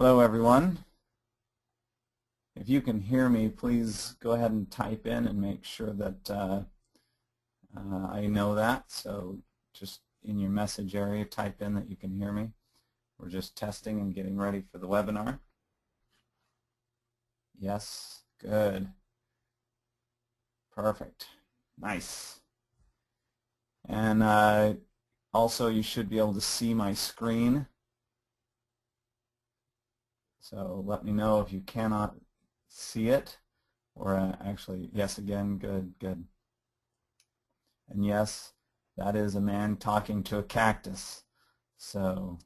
Hello everyone. If you can hear me, please go ahead and type in and make sure that I know that. So just in your message area, type in that you can hear me. We're just testing and getting ready for the webinar. Yes, good. Perfect. Nice. And also you should be able to see my screen. So let me know if you cannot see it, or actually, yes, again, good, good. And yes, that is a man talking to a cactus. So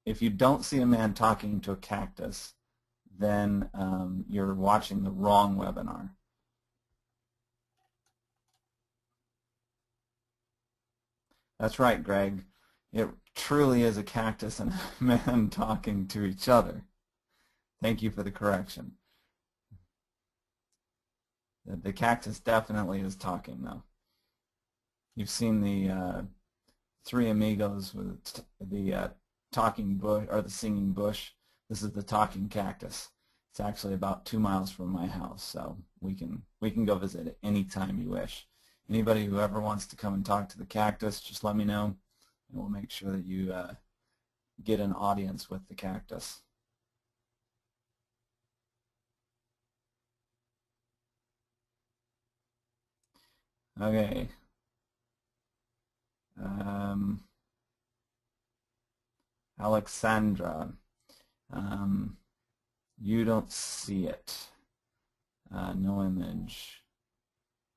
if you don't see a man talking to a cactus, then you're watching the wrong webinar. That's right, Greg. It truly is a cactus and a man talking to each other. Thank you for the correction. The cactus definitely is talking, though. You've seen the Three Amigos with the talking bush or the singing bush. This is the talking cactus. It's actually about 2 miles from my house, so we can go visit it anytime you wish. Anybody who ever wants to come and talk to the cactus, just let me know, and we'll make sure that you get an audience with the cactus. Okay. Alexandra, you don't see it. No image.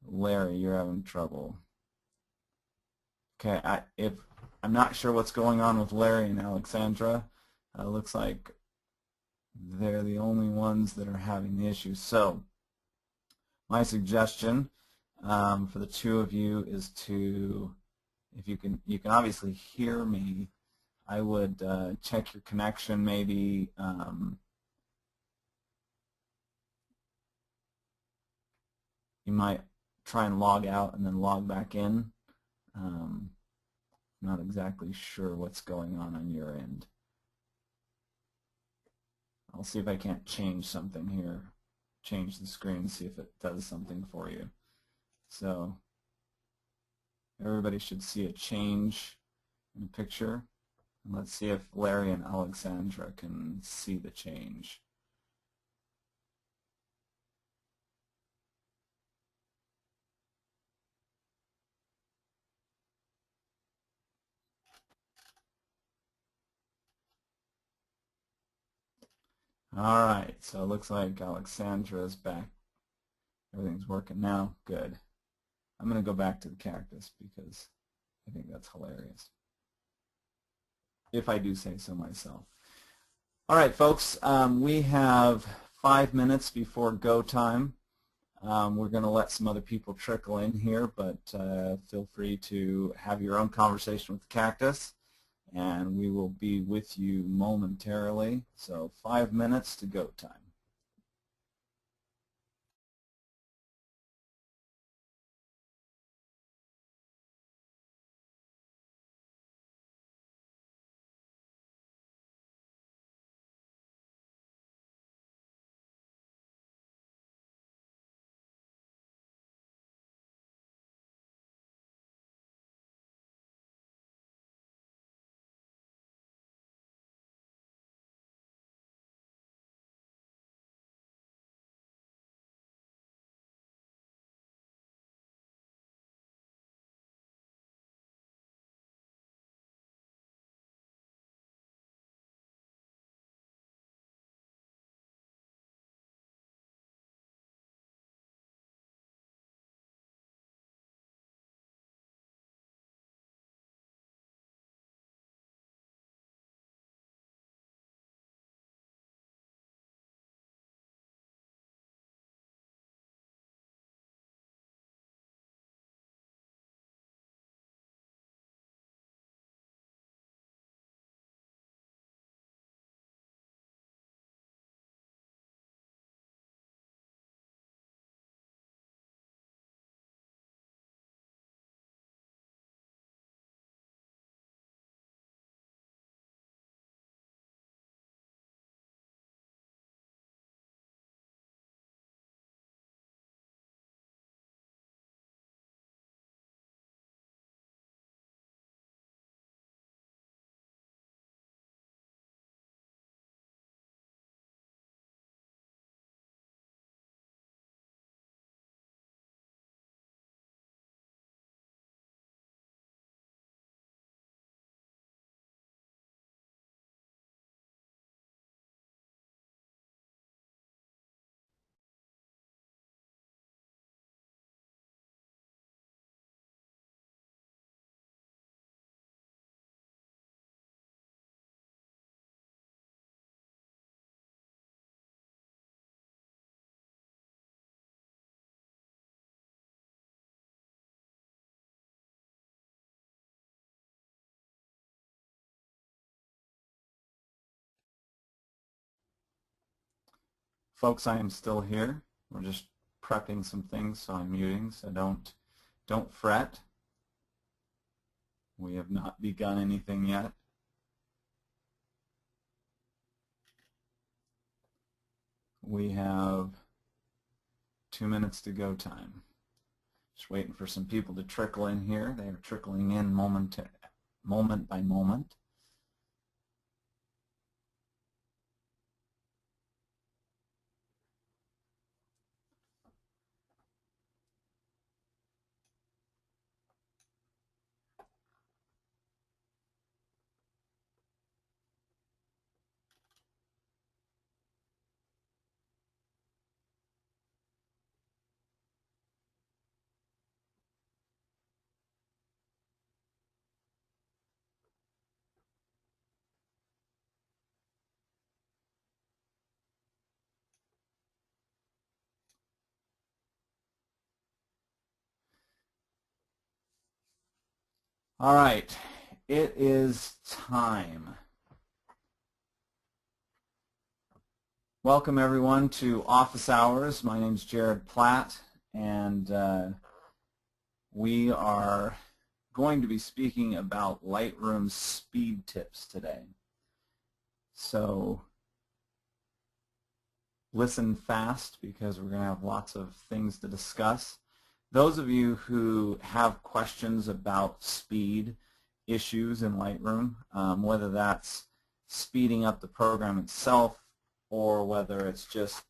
Larry, you're having trouble. Okay, I'm not sure what's going on with Larry and Alexandra. Looks like they're the only ones that are having the issue. So my suggestion for the two of you is to, if you can obviously hear me, I would check your connection maybe. You might try and log out and then log back in. I'm not exactly sure what's going on your end. I'll see if I can't change something here. Change the screen, see if it does something for you. So everybody should see a change in the picture. And let's see if Larry and Alexandra can see the change. All right, so it looks like Alexandra is back. Everything's working now. Good. I'm going to go back to the cactus because I think that's hilarious, if I do say so myself. All right, folks, we have 5 minutes before go time. We're going to let some other people trickle in here, but feel free to have your own conversation with the cactus, and we will be with you momentarily. So 5 minutes to go time. Folks, I am still here. We're just prepping some things, so I'm muting, so don't fret. We have not begun anything yet. We have 2 minutes to go time. Just waiting for some people to trickle in here. They are trickling in moment by moment. All right, it is time. Welcome everyone to Office Hours. My name is Jared Platt, and we are going to be speaking about Lightroom speed tips today. So listen fast because we're going to have lots of things to discuss. Those of you who have questions about speed issues in Lightroom, whether that's speeding up the program itself or whether it's just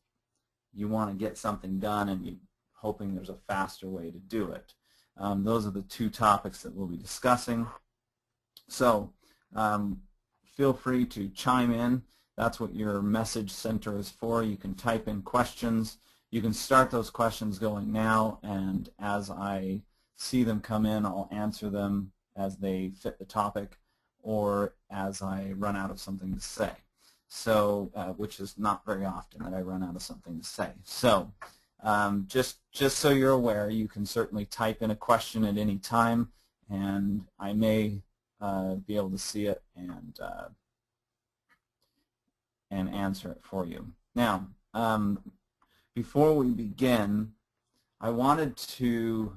you want to get something done and you're hoping there's a faster way to do it. Those are the two topics that we'll be discussing. So feel free to chime in. That's what your message center is for. You can type in questions. You can start those questions going now, and as I see them come in, I'll answer them as they fit the topic or as I run out of something to say. So, which is not very often that I run out of something to say. So, just so you're aware, you can certainly type in a question at any time, and I may be able to see it and answer it for you. Now, before we begin, I wanted to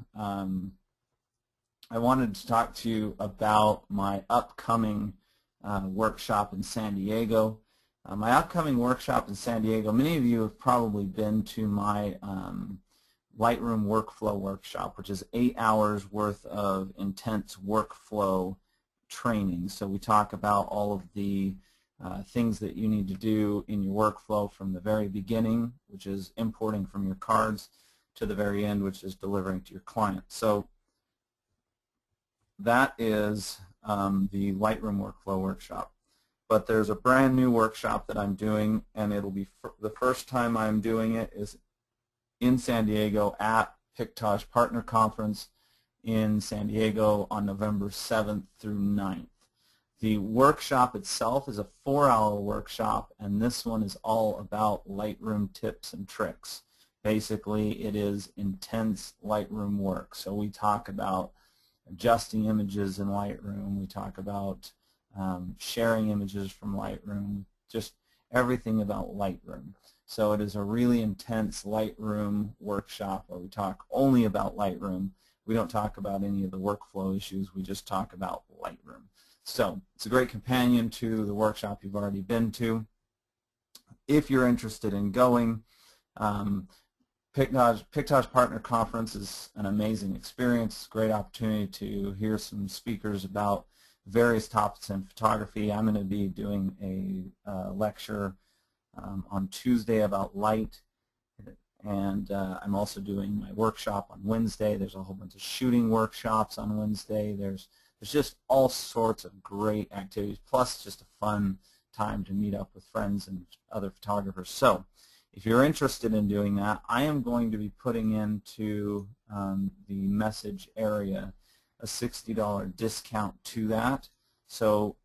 talk to you about my upcoming workshop in San Diego. My upcoming workshop in San Diego, many of you have probably been to my Lightroom workflow workshop, which is 8 hours worth of intense workflow training. So we talk about all of the things that you need to do in your workflow from the very beginning, which is importing from your cards, to the very end, which is delivering to your client. So that is the Lightroom workflow workshop. But there's a brand new workshop that I'm doing, and it'll be the first time I'm doing it is in San Diego at Pictage Partner Conference in San Diego on November 7th through 9th. The workshop itself is a 4-hour workshop, and this one is all about Lightroom tips and tricks. Basically, it is intense Lightroom work. So we talk about adjusting images in Lightroom. We talk about sharing images from Lightroom, just everything about Lightroom. So it is a really intense Lightroom workshop where we talk only about Lightroom. We don't talk about any of the workflow issues. We just talk about Lightroom. So it's a great companion to the workshop you've already been to. If you're interested in going, Pictage Partner Conference is an amazing experience. It's a great opportunity to hear some speakers about various topics in photography. I'm going to be doing a lecture on Tuesday about light, and I'm also doing my workshop on Wednesday. There's a whole bunch of shooting workshops on Wednesday. There's just all sorts of great activities, plus just a fun time to meet up with friends and other photographers. So if you're interested in doing that, I am going to be putting into the message area a $60 discount to that. So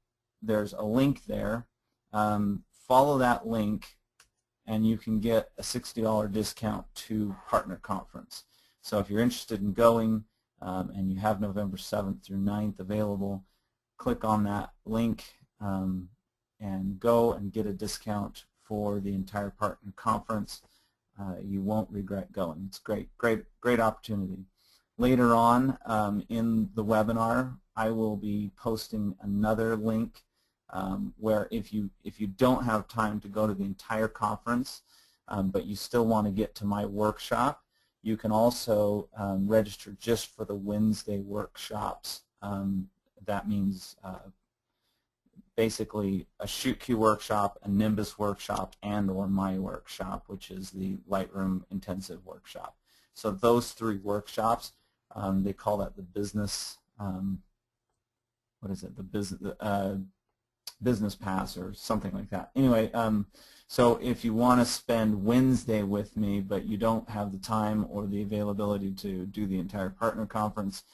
there's a link there. Follow that link, and you can get a $60 discount to Partner Conference. So if you're interested in going, and you have November 7th through 9th available, click on that link and go and get a discount for the entire partner conference. You won't regret going. It's great opportunity. Later on in the webinar, I will be posting another link where if you don't have time to go to the entire conference, but you still want to get to my workshop, you can also register just for the Wednesday workshops. That means basically a ShootQ workshop, a Nimbus workshop, and or my workshop, which is the Lightroom intensive workshop. So those 3 workshops, they call that the business, what is it, the business pass or something like that. Anyway, so if you want to spend Wednesday with me but you don't have the time or the availability to do the entire partner conference,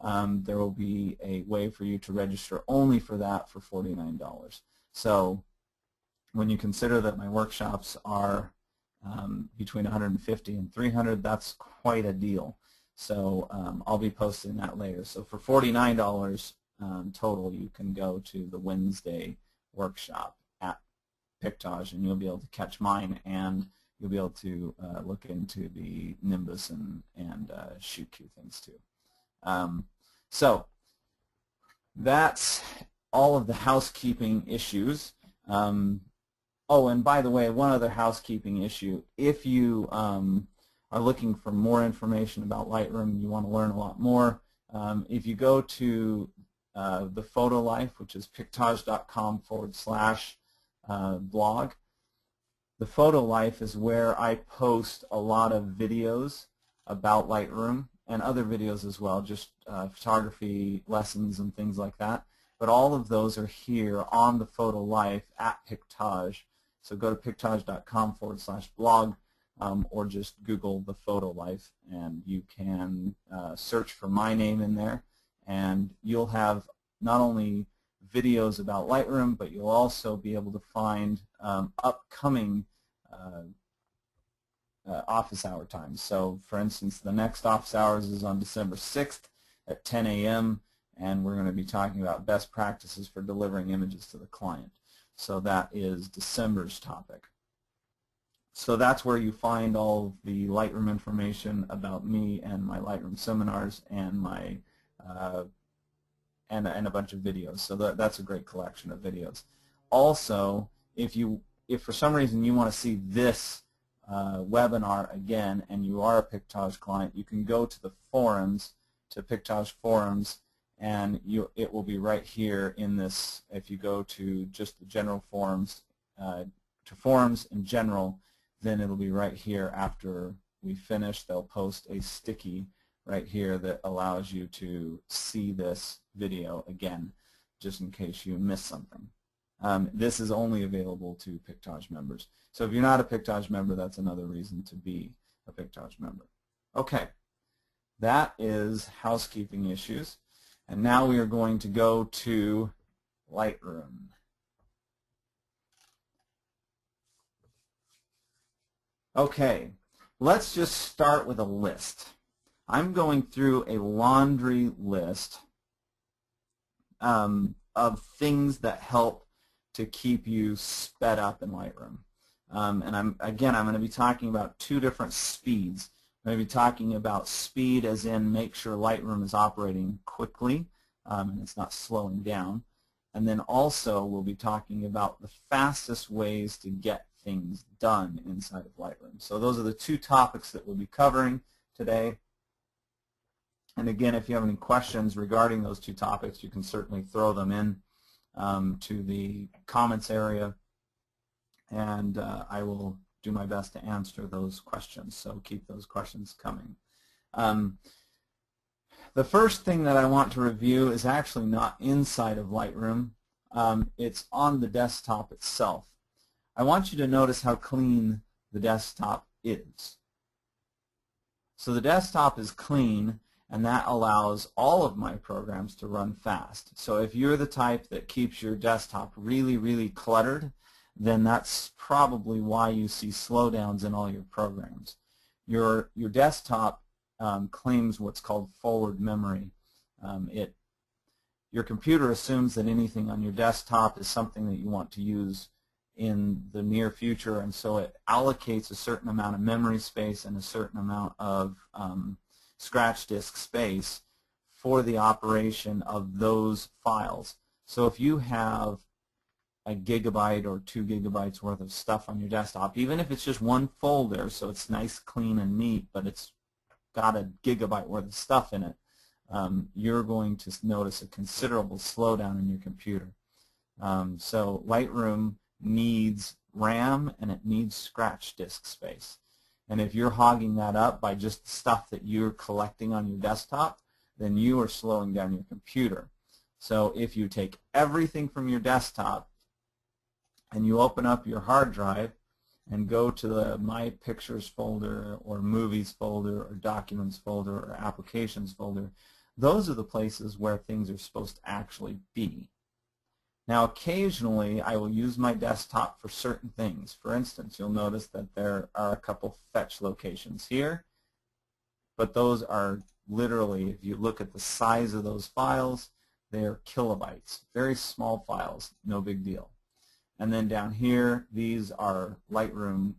there will be a way for you to register only for that for $49. So when you consider that my workshops are between $150 and $300, that's quite a deal. So I'll be posting that later. So for $49 total, you can go to the Wednesday workshop at Pictage, and you'll be able to catch mine, and you'll be able to look into the Nimbus and ShootQ things too. So that's all of the housekeeping issues. Oh, and by the way, one other housekeeping issue. If you are looking for more information about Lightroom, you want to learn a lot more, if you go to the Photo Life, which is pictage.com/blog. The Photo Life is where I post a lot of videos about Lightroom and other videos as well, just photography lessons and things like that. But all of those are here on the Photo Life at Pictage. So go to pictage.com/blog or just Google the Photo Life, and you can search for my name in there, and you'll have not only videos about Lightroom, but you'll also be able to find upcoming office hour times. So for instance, the next office hours is on December 6th at 10 a.m. and we're going to be talking about best practices for delivering images to the client. So that is December's topic. So that's where you find all of the Lightroom information about me and my Lightroom seminars and my and a bunch of videos. So that's a great collection of videos. Also, if for some reason you want to see this webinar again and you are a Pictage client, you can go to the forums, to Pictage forums, and it will be right here in this. If you go to just the general forums, to forums in general, then it'll be right here after we finish. They'll post a sticky right here that allows you to see this video again, just in case you miss something. This is only available to Pictage members. So if you're not a Pictage member, that's another reason to be a Pictage member. Okay, that is housekeeping issues. And now we are going to go to Lightroom. Okay, let's just start with a list. I'm going through a laundry list of things that help to keep you sped up in Lightroom. And I'm going to be talking about 2 different speeds. I'm going to be talking about speed as in make sure Lightroom is operating quickly and it's not slowing down. And then also we'll be talking about the fastest ways to get things done inside of Lightroom. So those are the 2 topics that we'll be covering today. And again, if you have any questions regarding those 2 topics, you can certainly throw them in to the comments area, and I will do my best to answer those questions. So keep those questions coming. The first thing that I want to review is actually not inside of Lightroom. It's on the desktop itself. I want you to notice how clean the desktop is. So the desktop is clean, and that allows all of my programs to run fast. So if you're the type that keeps your desktop really, really cluttered, then that's probably why you see slowdowns in all your programs. Your desktop claims what's called forward memory. Your computer assumes that anything on your desktop is something that you want to use in the near future, and so it allocates a certain amount of memory space and a certain amount of scratch disk space for the operation of those files. So if you have a gigabyte or 2 gigabytes worth of stuff on your desktop, even if it's just one folder, so it's nice, clean, and neat, but it's got a gigabyte worth of stuff in it, you're going to notice a considerable slowdown in your computer. So Lightroom needs RAM and it needs scratch disk space. And if you're hogging that up by just the stuff that you're collecting on your desktop, then you are slowing down your computer. So if you take everything from your desktop and you open up your hard drive and go to the My Pictures folder or Movies folder or Documents folder or Applications folder, those are the places where things are supposed to actually be. Now occasionally I will use my desktop for certain things. For instance, you'll notice that there are a couple fetch locations here, but those are literally, if you look at the size of those files, they are kilobytes. Very small files, no big deal. And then down here, these are Lightroom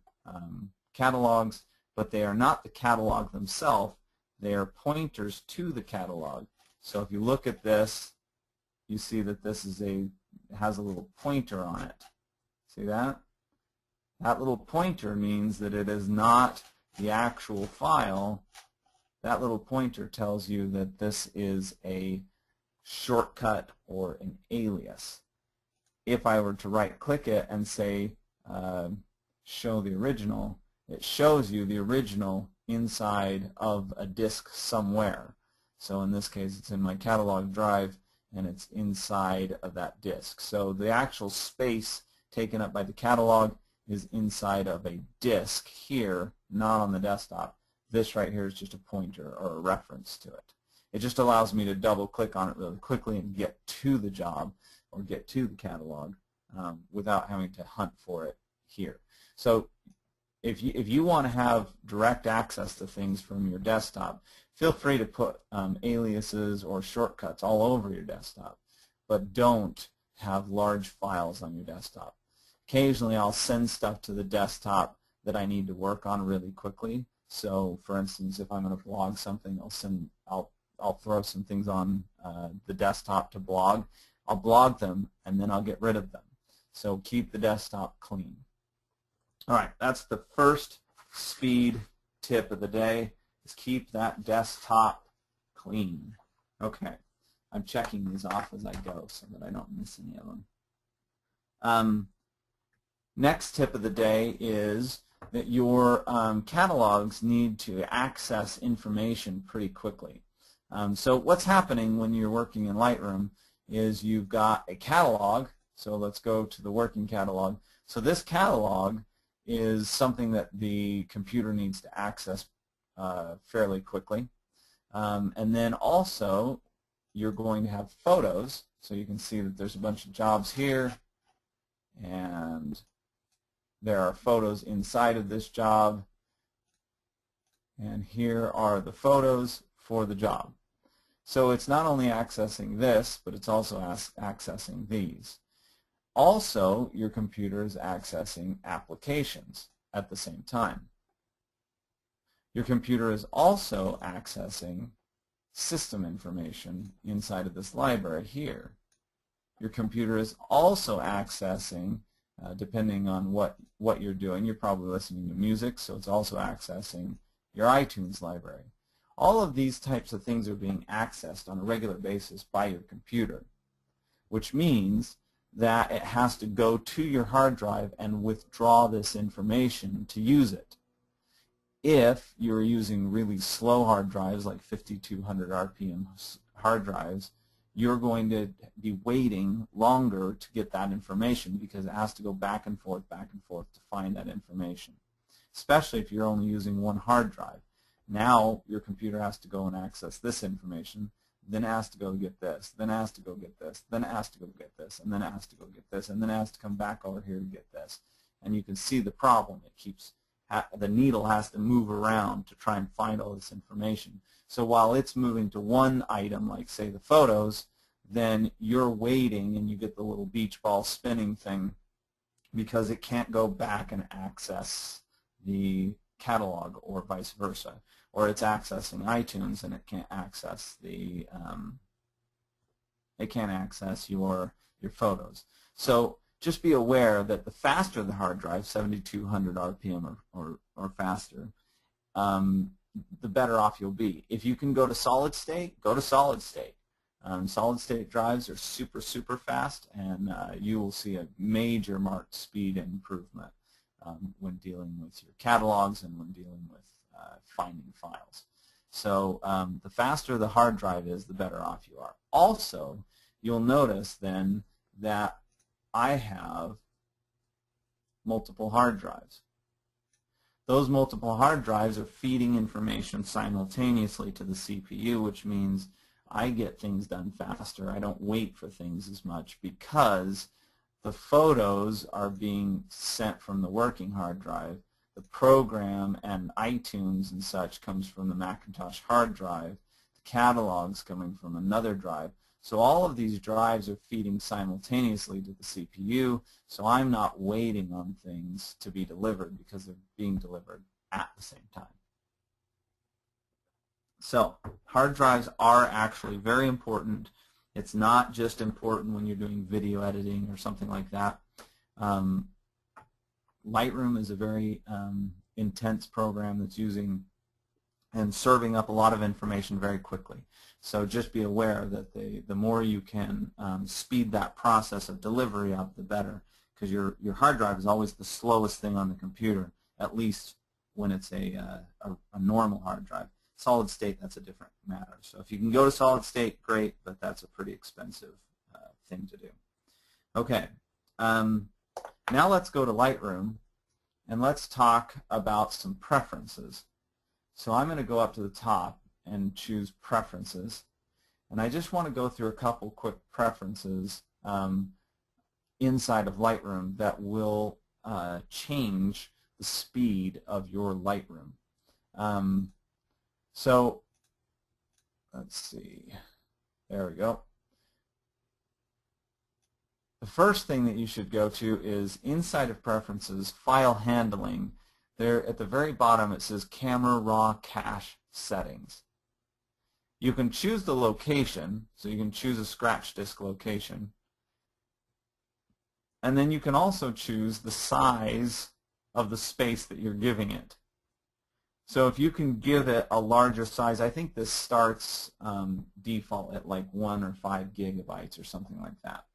catalogs, but they are not the catalog themselves. They are pointers to the catalog. So if you look at this, you see that this is has a little pointer on it. See that? That little pointer means that it is not the actual file. That little pointer tells you that this is a shortcut or an alias. If I were to right-click it and say show the original, it shows you the original inside of a disk somewhere. So in this case, it's in my catalog drive, and it's inside of that disk. So the actual space taken up by the catalog is inside of a disk here, not on the desktop. This right here is just a pointer or a reference to it. It just allows me to double-click on it really quickly and get to the job or get to the catalog without having to hunt for it here. So if you want to have direct access to things from your desktop, feel free to put aliases or shortcuts all over your desktop, but don't have large files on your desktop. Occasionally I'll send stuff to the desktop that I need to work on really quickly. So for instance, if I'm going to blog something, I'll throw some things on the desktop to blog. I'll blog them and then I'll get rid of them. So keep the desktop clean. All right, that's the first speed tip of the day, is keep that desktop clean. Okay, I'm checking these off as I go so that I don't miss any of them. Next tip of the day is that your catalogs need to access information pretty quickly. So what's happening when you're working in Lightroom is you've got a catalog. So let's go to the working catalog. So this catalog is something that the computer needs to access fairly quickly. And then also you're going to have photos. So you can see that there's a bunch of jobs here, and there are photos inside of this job, and here are the photos for the job. So it's not only accessing this, but it's also accessing these. Also, your computer is accessing applications at the same time. Your computer is also accessing system information inside of this library here. Your computer is also accessing, depending on what you're doing, you're probably listening to music, so it's also accessing your iTunes library. All of these types of things are being accessed on a regular basis by your computer, which means that it has to go to your hard drive and withdraw this information to use it. If you're using really slow hard drives like 5200 RPM hard drives, you're going to be waiting longer to get that information because it has to go back and forth to find that information, especially if you're only using one hard drive. Now your computer has to go and access this information, then it has to go get this, then it has to go get this, then it has to go get this, and then it has to go get this, and then it has to come back over here to get this. And you can see the problem. It keeps, the needle has to move around to try and find all this information. So while it's moving to one item, like say the photos, then you're waiting and you get the little beach ball spinning thing because it can't go back and access the catalog or vice versa. Or it's accessing iTunes and it can't access the your photos. So just be aware that the faster the hard drive, 7,200 RPM or faster, the better off you'll be. If you can go to solid state, go to solid state. Solid state drives are super fast, and you will see a major marked speed improvement when dealing with your catalogs and when dealing with finding files. So the faster the hard drive is, the better off you are. Also, you'll notice then that I have multiple hard drives. Those multiple hard drives are feeding information simultaneously to the CPU, which means I get things done faster. I don't wait for things as much because the photos are being sent from the working hard drive. The program and iTunes and such comes from the Macintosh hard drive. The catalog's coming from another drive. So all of these drives are feeding simultaneously to the CPU, so I'm not waiting on things to be delivered because they're being delivered at the same time. So hard drives are actually very important. It's not just important when you're doing video editing or something like that. Lightroom is a very intense program that's using and serving up a lot of information very quickly. So just be aware that the more you can speed that process of delivery up, the better, because your hard drive is always the slowest thing on the computer, at least when it's a normal hard drive. Solid state, that's a different matter. So if you can go to solid state, great, but that's a pretty expensive thing to do. Okay, now let's go to Lightroom and let's talk about some preferences. So I'm going to go up to the top and choose Preferences, and I just want to go through a couple quick preferences inside of Lightroom that will change the speed of your Lightroom. So let's see, there we go. The first thing that you should go to is inside of Preferences, File Handling. There at the very bottom it says Camera Raw Cache Settings. You can choose the location, so you can choose a scratch disk location. And then you can also choose the size of the space that you're giving it. So if you can give it a larger size, I think this starts default at like 1 or 5 gigabytes or something like that.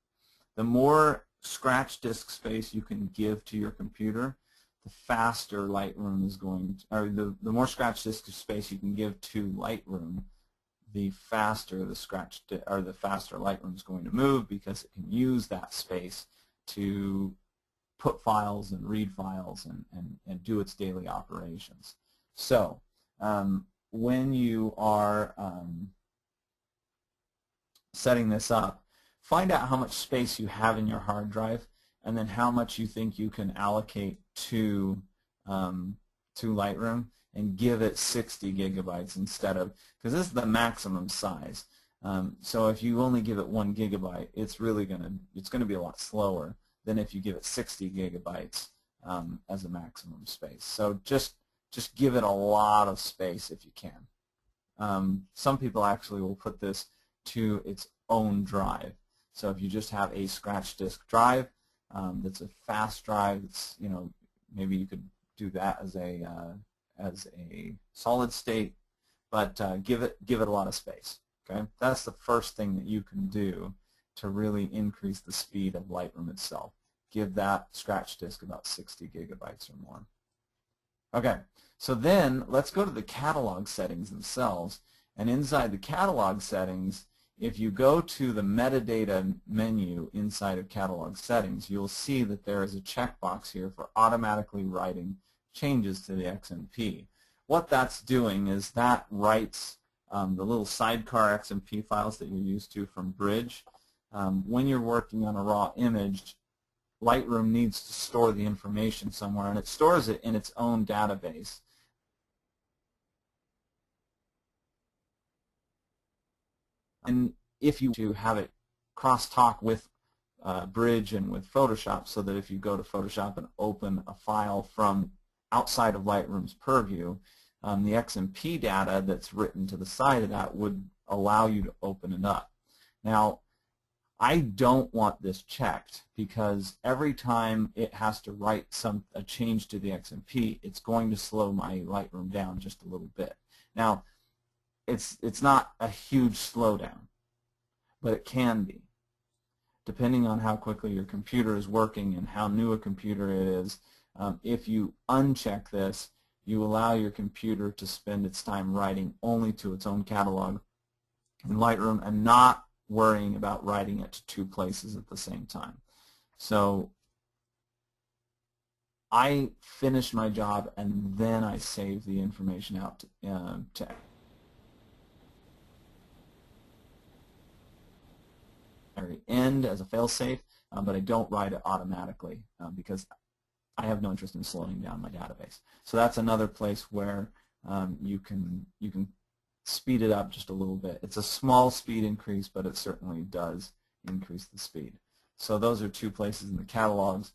The more scratch disk space you can give to your computer, the faster Lightroom is going to, or the more scratch disk space you can give to Lightroom, the faster the faster Lightroom is going to move, because it can use that space to put files and read files and do its daily operations. So when you are setting this up, find out how much space you have in your hard drive, and then how much you think you can allocate to Lightroom, and give it 60 gigabytes instead of, because this is the maximum size. So if you only give it 1 gigabyte, it's going to be a lot slower than if you give it 60 gigabytes as a maximum space. So just give it a lot of space if you can. Some people actually will put this to its own drive. So if you just have a scratch disk drive that's a fast drive, it's, maybe you could do that as a solid state, but give it a lot of space. Okay, that's the first thing that you can do to really increase the speed of Lightroom itself. Give that scratch disk about 60 gigabytes or more. Okay, so then let's go to the catalog settings themselves. And inside the catalog settings, if you go to the metadata menu inside of catalog settings, you'll see that there is a checkbox here for automatically writing changes to the XMP. What that's doing is that writes the little sidecar XMP files that you're used to from Bridge. When you're working on a raw image, Lightroom needs to store the information somewhere, and it stores it in its own database. And if you to have it crosstalk with Bridge and with Photoshop, so that if you go to Photoshop and open a file from outside of Lightroom's purview, the XMP data that's written to the side of that would allow you to open it up. Now, I don't want this checked, because every time it has to write a change to the XMP, it's going to slow my Lightroom down just a little bit. Now, it's not a huge slowdown, but it can be, depending on how quickly your computer is working and how new a computer it is. If you uncheck this, you allow your computer to spend its time writing only to its own catalog in Lightroom and not worrying about writing it to 2 places at the same time. So I finish my job and then I save the information out to very end as a failsafe, but I don't write it automatically because I have no interest in slowing down my database. So that's another place where you can speed it up just a little bit. It's a small speed increase, but it certainly does increase the speed. So those are 2 places in the catalogs,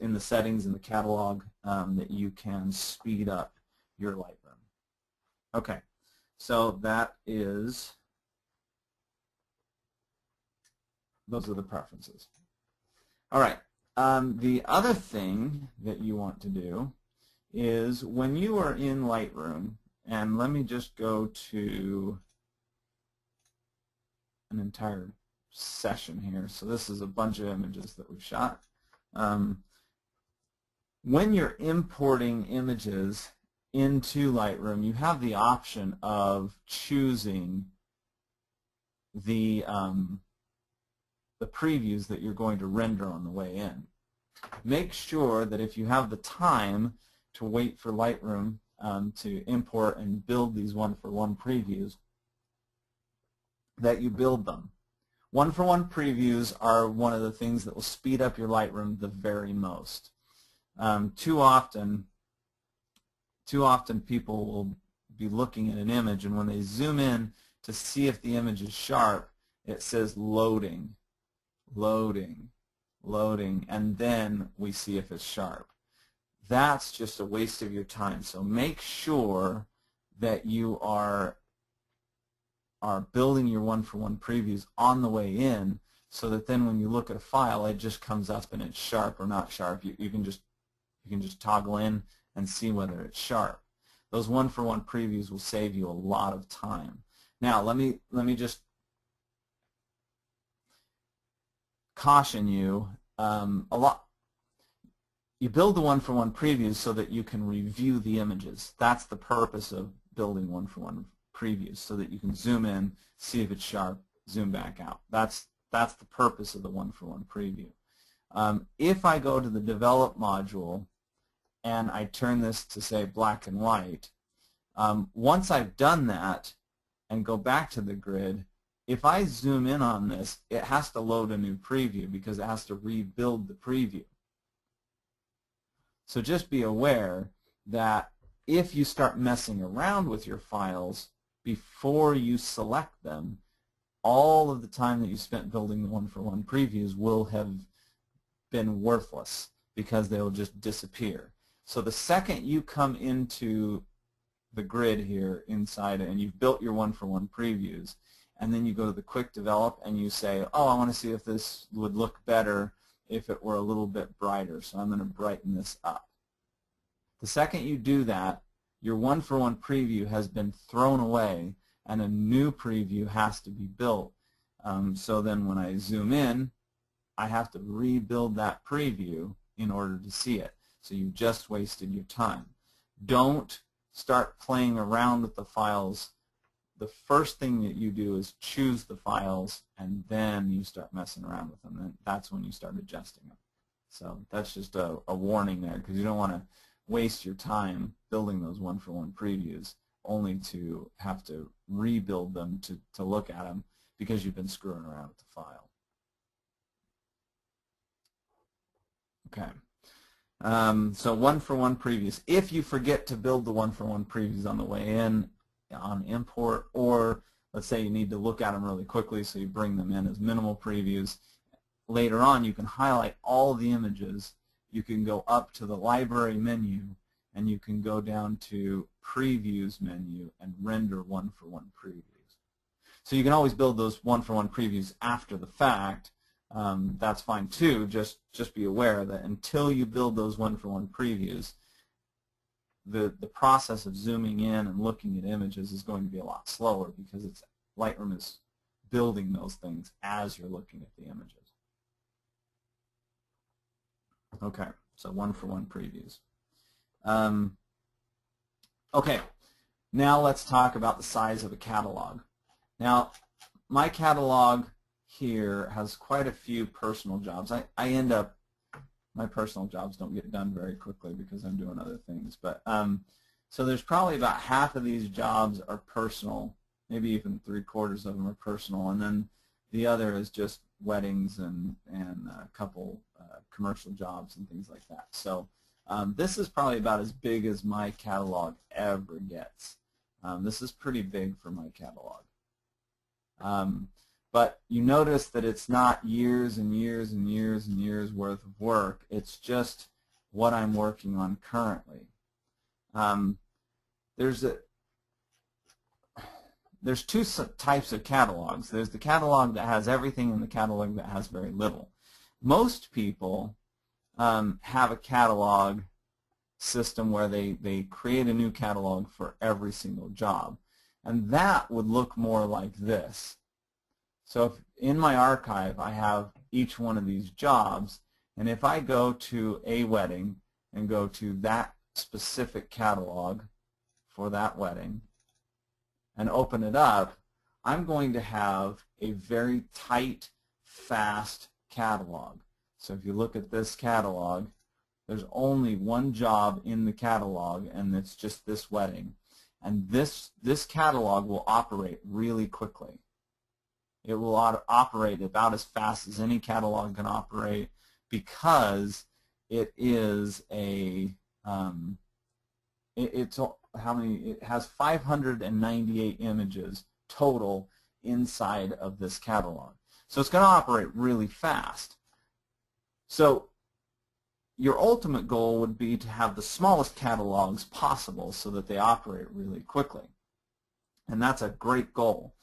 in the settings in the catalog, that you can speed up your Lightroom. Okay, so those are the preferences. All right, the other thing that you want to do is when you are in Lightroom, and let me just go to an entire session here. So this is a bunch of images that we've shot. When you're importing images into Lightroom, you have the option of choosing the previews that you're going to render on the way in. Make sure that if you have the time to wait for Lightroom to import and build these one-for-one previews, that you build them. One-for-one previews are one of the things that will speed up your Lightroom the very most. Too often people will be looking at an image, and when they zoom in to see if the image is sharp, it says loading, loading, loading, and then we see if it's sharp. That's just a waste of your time. So make sure that you are building your one-for-one previews on the way in, so that then when you look at a file, it just comes up and it's sharp or not sharp. You can just toggle in and see whether it's sharp. Those one-for-one previews will save you a lot of time. Now let me just caution you. You build the one-for-one previews so that you can review the images. That's the purpose of building one-for-one previews, so that you can zoom in, see if it's sharp, zoom back out. That's the purpose of the one-for-one preview. If I go to the Develop module and I turn this to, say, black and white, once I've done that and go back to the grid, if I zoom in on this, it has to load a new preview because it has to rebuild the preview. So just be aware that if you start messing around with your files before you select them, all of the time that you spent building the one-for-one previews will have been worthless because they will just disappear. So the second you come into the grid here inside and you've built your one-for-one previews, and then you go to the Quick Develop and you say, oh, I want to see if this would look better if it were a little bit brighter, so I'm going to brighten this up. The second you do that, your one-for-one preview has been thrown away and a new preview has to be built. So then when I zoom in, I have to rebuild that preview in order to see it. So you just wasted your time. Don't start playing around with the files. The first thing that you do is choose the files, and then you start messing around with them, and that's when you start adjusting them. So that's just a warning there, because you don't want to waste your time building those one-for-one previews only to have to rebuild them to look at them because you've been screwing around with the file. Okay. So one-for-one previews. If you forget to build the one-for-one previews on the way in, on import, or let's say you need to look at them really quickly, so you bring them in as minimal previews, later on you can highlight all the images. You can go up to the library menu, and you can go down to previews menu and render one-for-one previews. So you can always build those one-for-one previews after the fact. That's fine too. Just be aware that until you build those one-for-one previews, the process of zooming in and looking at images is going to be a lot slower because Lightroom is building those things as you're looking at the images. Okay, so one-for-one previews. Okay, now let's talk about the size of a catalog. Now, my catalog here has quite a few personal jobs. My personal jobs don't get done very quickly because I'm doing other things. But so there's probably about half of these jobs are personal, maybe even 3/4 of them are personal, and then the other is just weddings and a couple commercial jobs and things like that. So this is probably about as big as my catalog ever gets. This is pretty big for my catalog. But you notice that it's not years and years and years and years worth of work. It's just what I'm working on currently. There's two types of catalogs. There's the catalog that has everything and the catalog that has very little. Most people have a catalog system where they create a new catalog for every single job. And that would look more like this. So if in my archive I have each one of these jobs, and if I go to a wedding and go to that specific catalog for that wedding and open it up, I'm going to have a very tight, fast catalog. So if you look at this catalog, there's only one job in the catalog, and it's just this wedding. And this catalog will operate really quickly. It will operate about as fast as any catalog can operate because it is a it has 598 images total inside of this catalog. So it's going to operate really fast. So your ultimate goal would be to have the smallest catalogs possible so that they operate really quickly. And that's a great goal.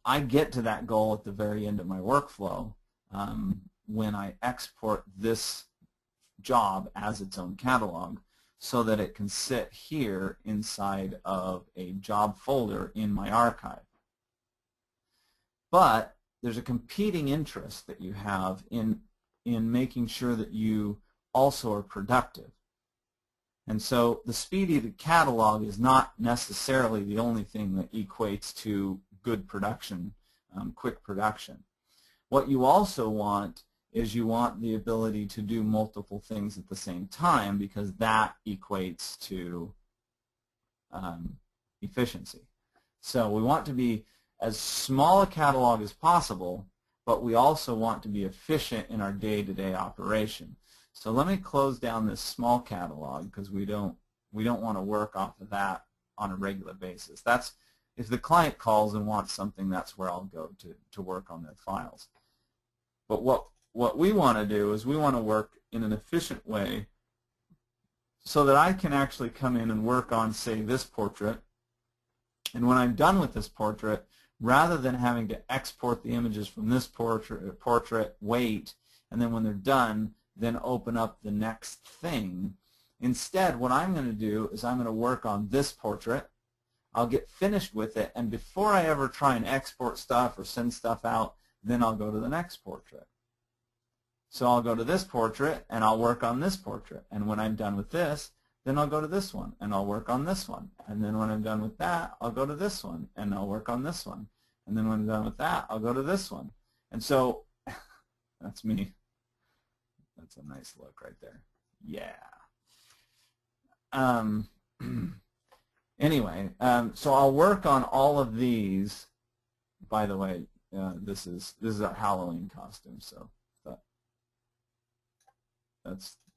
I get to that goal at the very end of my workflow when I export this job as its own catalog so that it can sit here inside of a job folder in my archive. But there's a competing interest that you have in making sure that you also are productive. And so the speed of the catalog is not necessarily the only thing that equates to good production, quick production. What you also want is you want the ability to do multiple things at the same time, because that equates to efficiency. So we want to be as small a catalog as possible, but we also want to be efficient in our day-to-day operation. So let me close down this small catalog because we don't want to work off of that on a regular basis. That's if the client calls and wants something, that's where I'll go to work on their files. But what we want to do is we want to work in an efficient way so that I can actually come in and work on, say, this portrait. And when I'm done with this portrait, rather than having to export the images from this portrait, wait, and then when they're done, then open up the next thing. Instead, what I'm going to do is I'm going to work on this portrait. I'll get finished with it, and before I ever try and export stuff or send stuff out, then I'll go to the next portrait. So I'll go to this portrait, and I'll work on this portrait. And when I'm done with this, then I'll go to this one, and I'll work on this one. And then when I'm done with that, I'll go to this one, and I'll work on this one. And then when I'm done with that, I'll go to this one. And so that's me. That's a nice look right there. Yeah. Anyway, so I'll work on all of these. By the way, this is a Halloween costume, so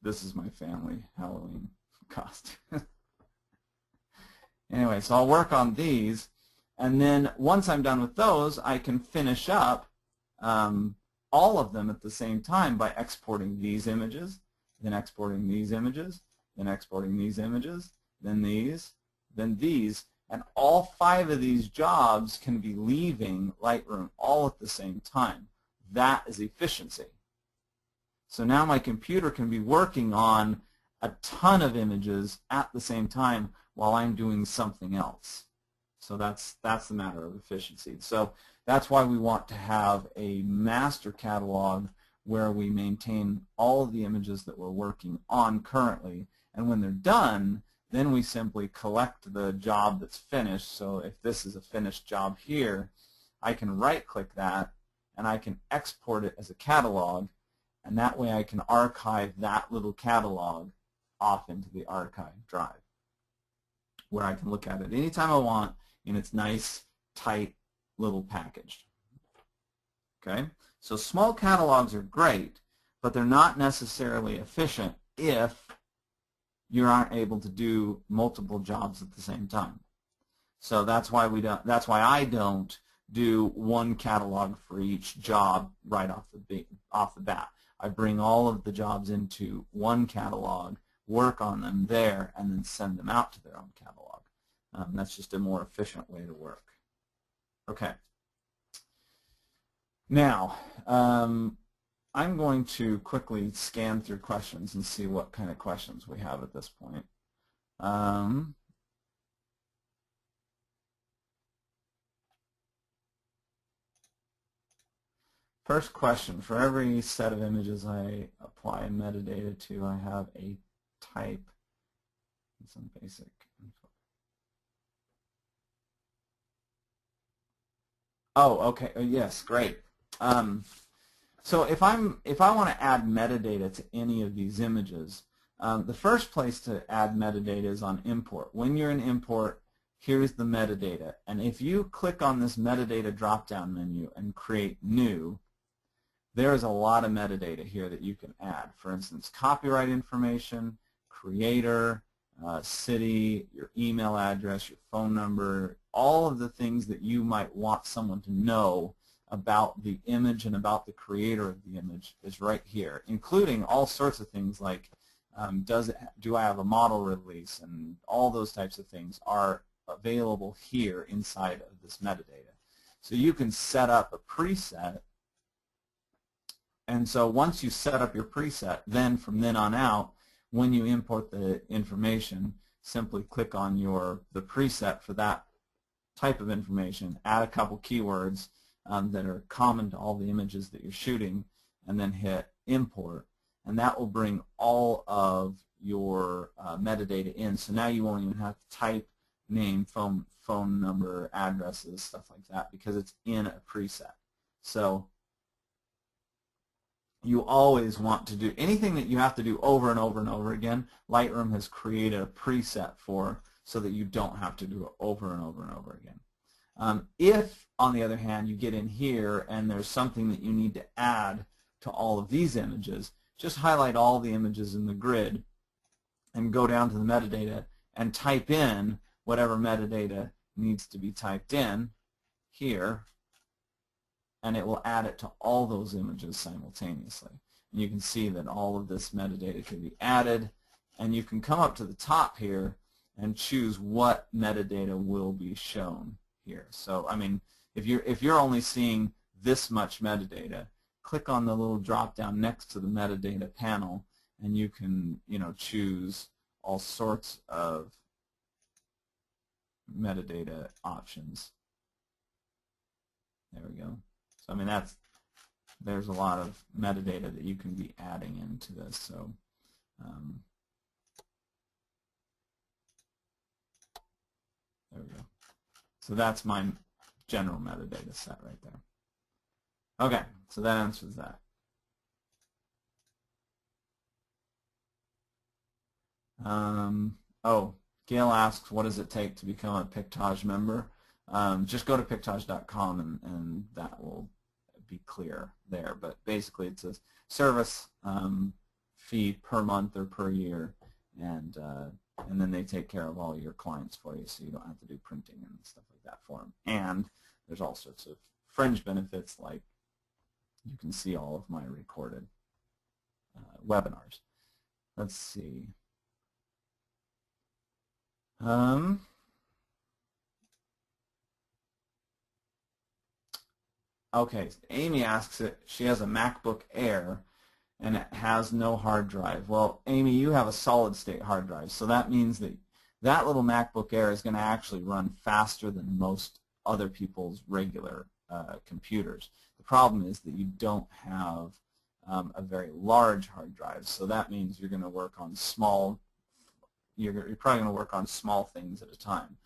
this is my family Halloween costume. Anyway, so I'll work on these, and then once I'm done with those, I can finish up all of them at the same time by exporting these images, then exporting these images, then exporting these images, then these, then these, and all 5 of these jobs can be leaving Lightroom all at the same time. That is efficiency. So now my computer can be working on a ton of images at the same time while I'm doing something else. So that's the matter of efficiency. So that's why we want to have a master catalog where we maintain all of the images that we're working on currently, and when they're done, then we simply collect the job that's finished. So if this is a finished job here, I can right-click that and I can export it as a catalog, and that way I can archive that little catalog off into the archive drive, where I can look at it anytime I want in its nice, tight little package. Okay? So small catalogs are great, but they're not necessarily efficient if you aren't able to do multiple jobs at the same time. So that's why I don't do one catalog for each job right off the bat. I bring all of the jobs into one catalog, work on them there, and then send them out to their own catalog. That's just a more efficient way to work. Okay. Now, I'm going to quickly scan through questions and see what kind of questions we have at this point. First question, for every set of images I apply metadata to, I have a type and some basic info. Oh, okay. Yes, great. So if I want to add metadata to any of these images, the first place to add metadata is on import. When you're in import, here's the metadata. And if you click on this metadata drop-down menu and create new, there's a lot of metadata here that you can add. For instance, copyright information, creator, city, your email address, your phone number, all of the things that you might want someone to know about the image and about the creator of the image is right here, including all sorts of things like do I have a model release, and all those types of things are available here inside of this metadata. So you can set up a preset, and so once you set up your preset, then from then on out, when you import the information, simply click on the preset for that type of information, add a couple keywords that are common to all the images that you're shooting, and then hit import, and that will bring all of your metadata in. So now you won't even have to type name, phone number, addresses, stuff like that, because it's in a preset. So you always want to do anything that you have to do over and over and over again. Lightroom has created a preset for, so that you don't have to do it over and over and over again. If, on the other hand, you get in here and there's something that you need to add to all of these images, just highlight all the images in the grid and go down to the metadata and type in whatever metadata needs to be typed in here, and it will add it to all those images simultaneously. And you can see that all of this metadata can be added, and you can come up to the top here and choose what metadata will be shown here. So, I mean, if you're only seeing this much metadata, click on the little drop down next to the metadata panel, and you can, choose all sorts of metadata options. There we go. So, I mean, there's a lot of metadata that you can be adding into this. So, there we go. So that's my general metadata set right there. Okay, so that answers that. Oh, Gail asks, what does it take to become a Pictage member? Just go to pictage.com and that will be clear there. But basically, it's a service fee per month or per year, and then they take care of all your clients for you, so you don't have to do printing and stuff like that for them. And there's all sorts of fringe benefits like you can see all of my recorded webinars. Let's see. Okay, Amy asks it. She has a MacBook Air and it has no hard drive. Well, Amy, you have a solid state hard drive, so that means that that little MacBook Air is going to actually run faster than most other people's regular computers. The problem is that you don't have a very large hard drive, so that means you're going to work on small. You're probably going to work on small things at a time.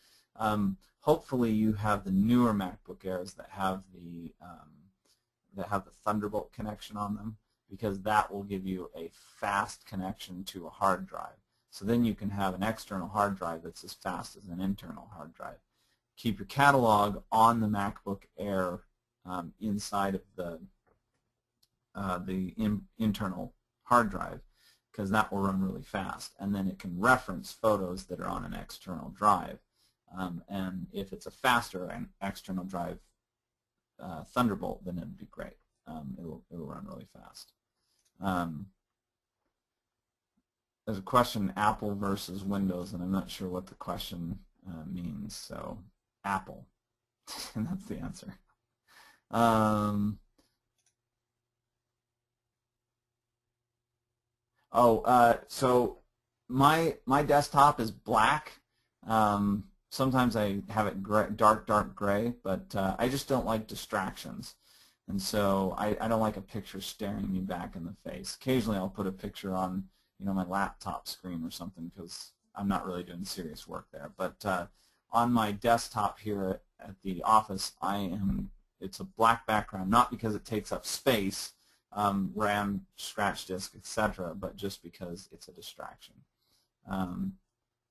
Hopefully, you have the newer MacBook Airs that have the Thunderbolt connection on them, because that will give you a fast connection to a hard drive. So then you can have an external hard drive that's as fast as an internal hard drive. Keep your catalog on the MacBook Air inside of the internal hard drive, because that will run really fast, and then it can reference photos that are on an external drive. And if it's a faster external drive Thunderbolt, then it'd be great. It'll run really fast. There's a question, Apple versus Windows, and I'm not sure what the question means. So Apple, and that's the answer. So my desktop is black. Sometimes I have it gray, dark gray, but I just don't like distractions. And so I don't like a picture staring me back in the face. Occasionally I'll put a picture on my laptop screen or something, because I'm not really doing serious work there. But on my desktop here at the office, it's a black background, not because it takes up space, RAM, scratch disk, etc., but just because it's a distraction.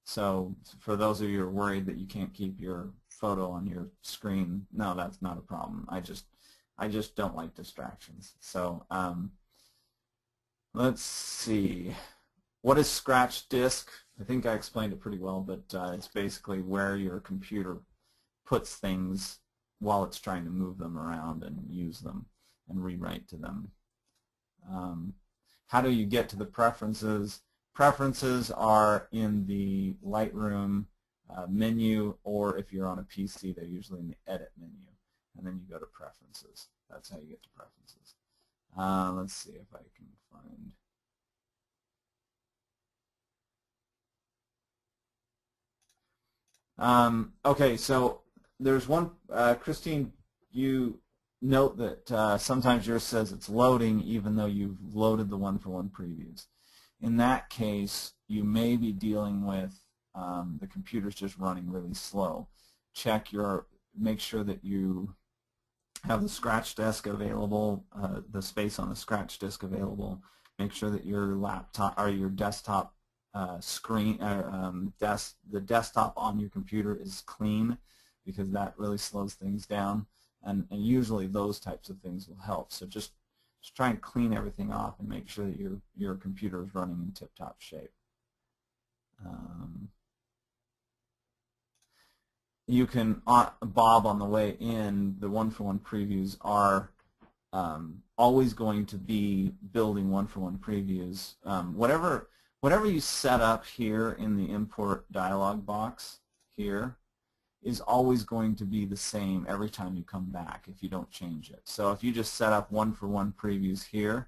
So for those of you who are worried that you can't keep your photo on your screen, no, that's not a problem. I just don't like distractions. So let's see. What is scratch disk? I think I explained it pretty well, but it's basically where your computer puts things while it's trying to move them around and use them and rewrite to them. How do you get to the preferences? Preferences are in the Lightroom menu, or if you're on a PC, they're usually in the Edit menu. And then you go to Preferences. That's how you get to Preferences. Let's see if I can find... okay, so there's one, Christine, you note that sometimes yours says it's loading even though you've loaded the one-for-one previews. In that case, you may be dealing with the computer's just running really slow. Make sure that you have the scratch disk available, the space on the scratch disk available. Make sure that your laptop or your desktop screen, the desktop on your computer is clean, because that really slows things down. And usually those types of things will help. So just try and clean everything off and make sure that your computer is running in tip-top shape. You can, Bob, on the way in, the one-for-one previews are always going to be building one-for-one previews. Whatever you set up here in the import dialog box here is always going to be the same every time you come back if you don't change it. So if you just set up one-for-one previews here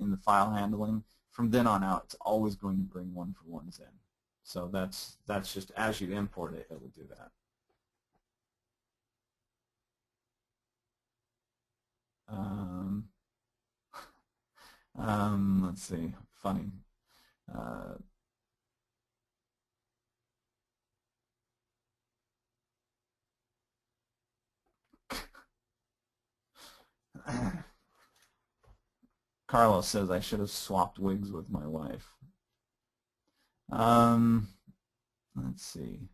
in the file handling, from then on out it's always going to bring one-for-ones in. So that's just, as you import it, it will do that. Let's see, funny. Carlos says I should have swapped wigs with my wife. Let's see.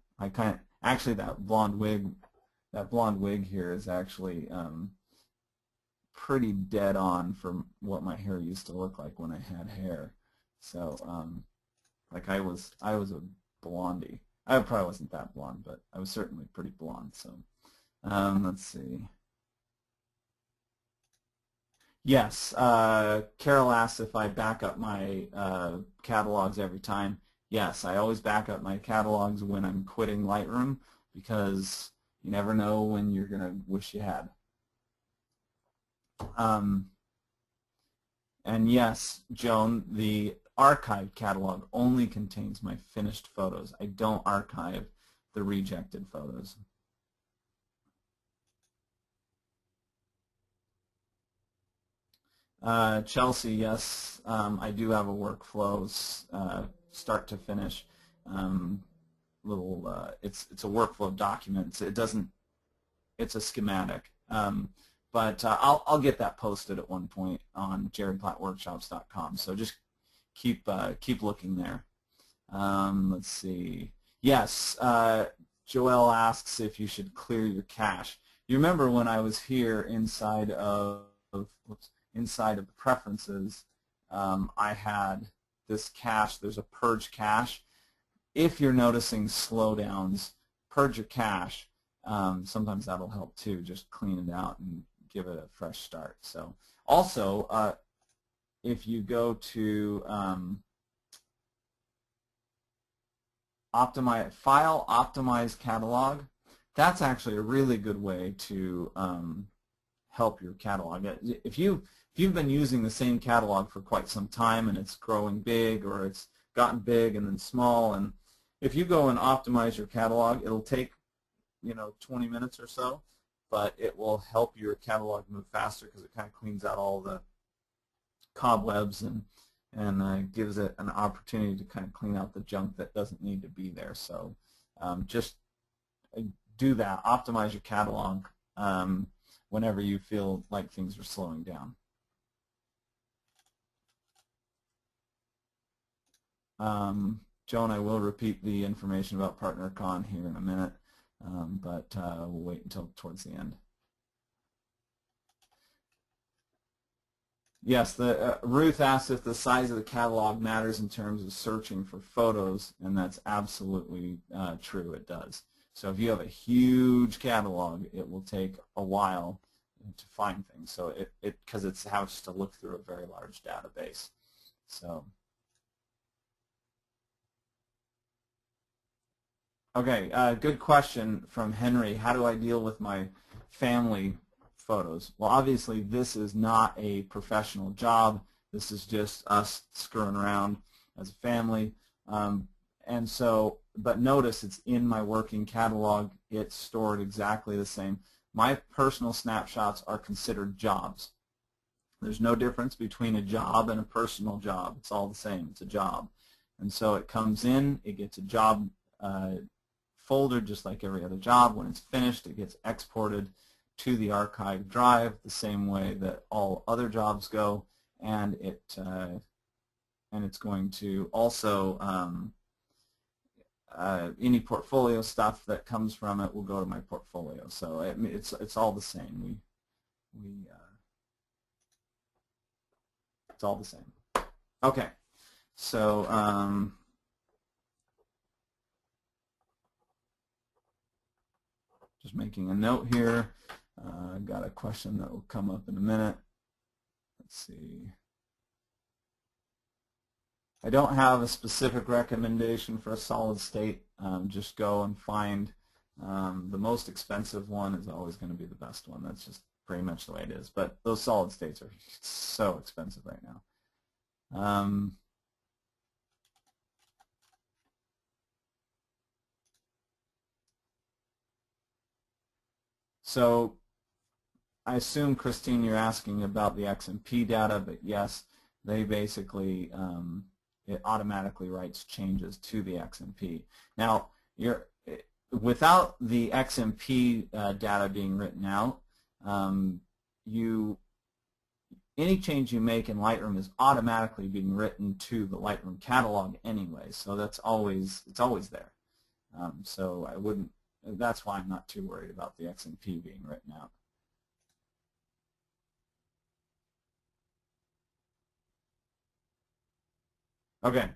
Actually that blonde wig here is actually pretty dead on from what my hair used to look like when I had hair. So like I was a blondie. I probably wasn't that blonde, but I was certainly pretty blonde. So let's see. Yes, Carol asked if I back up my catalogs every time. Yes, I always back up my catalogs when I'm quitting Lightroom because you never know when you're going to wish you had. And yes, Joan, the archived catalog only contains my finished photos. I don't archive the rejected photos. Chelsea, yes, I do have a workflow, start to finish. It's a workflow document. It doesn't. It's a schematic. But I'll get that posted at one point on jaredplattworkshops.com. So just keep looking there. Let's see. Yes, Joelle asks if you should clear your cache. You remember when I was here inside of the preferences, I had this cache. There's a purge cache. If you're noticing slowdowns, purge your cache. Sometimes that'll help too. Just clean it out and give it a fresh start. So also, if you go to optimize catalog, that's actually a really good way to help your catalog. If you've been using the same catalog for quite some time and it's growing big, or it's gotten big and then small, and if you go and optimize your catalog, it'll take 20 minutes or so, but it will help your catalog move faster because it kind of cleans out all the cobwebs and gives it an opportunity to kind of clean out the junk that doesn't need to be there. So just do that. Optimize your catalog whenever you feel like things are slowing down. Joan, I will repeat the information about PartnerCon here in a minute, but we'll wait until towards the end. Yes, Ruth asked if the size of the catalog matters in terms of searching for photos, and that's absolutely true. It does. So if you have a huge catalog, it will take a while to find things. So because it has to look through a very large database. So okay, good question from Henry. How do I deal with my family photos? Well, obviously this is not a professional job. This is just us screwing around as a family. And so, but notice it's in my working catalog. It's stored exactly the same. My personal snapshots are considered jobs. There's no difference between a job and a personal job. It's all the same. It's a job. And so it comes in, it gets a job folder just like every other job. When it's finished, it gets exported to the archive drive the same way that all other jobs go, and it's going to also any portfolio stuff that comes from it will go to my portfolio. So it's all the same. It's all the same. Okay, so just making a note here. I've got a question that will come up in a minute. Let's see. I don't have a specific recommendation for a solid state. Just go and find the most expensive one is always going to be the best one. That's just pretty much the way it is. But those solid states are so expensive right now. So I assume, Christine, you're asking about the XMP data, but yes, they basically, it automatically writes changes to the XMP. Now, without the XMP data being written out, any change you make in Lightroom is automatically being written to the Lightroom catalog anyway, so it's always there. So I wouldn't. That's why I'm not too worried about the XMP being written out. Okay,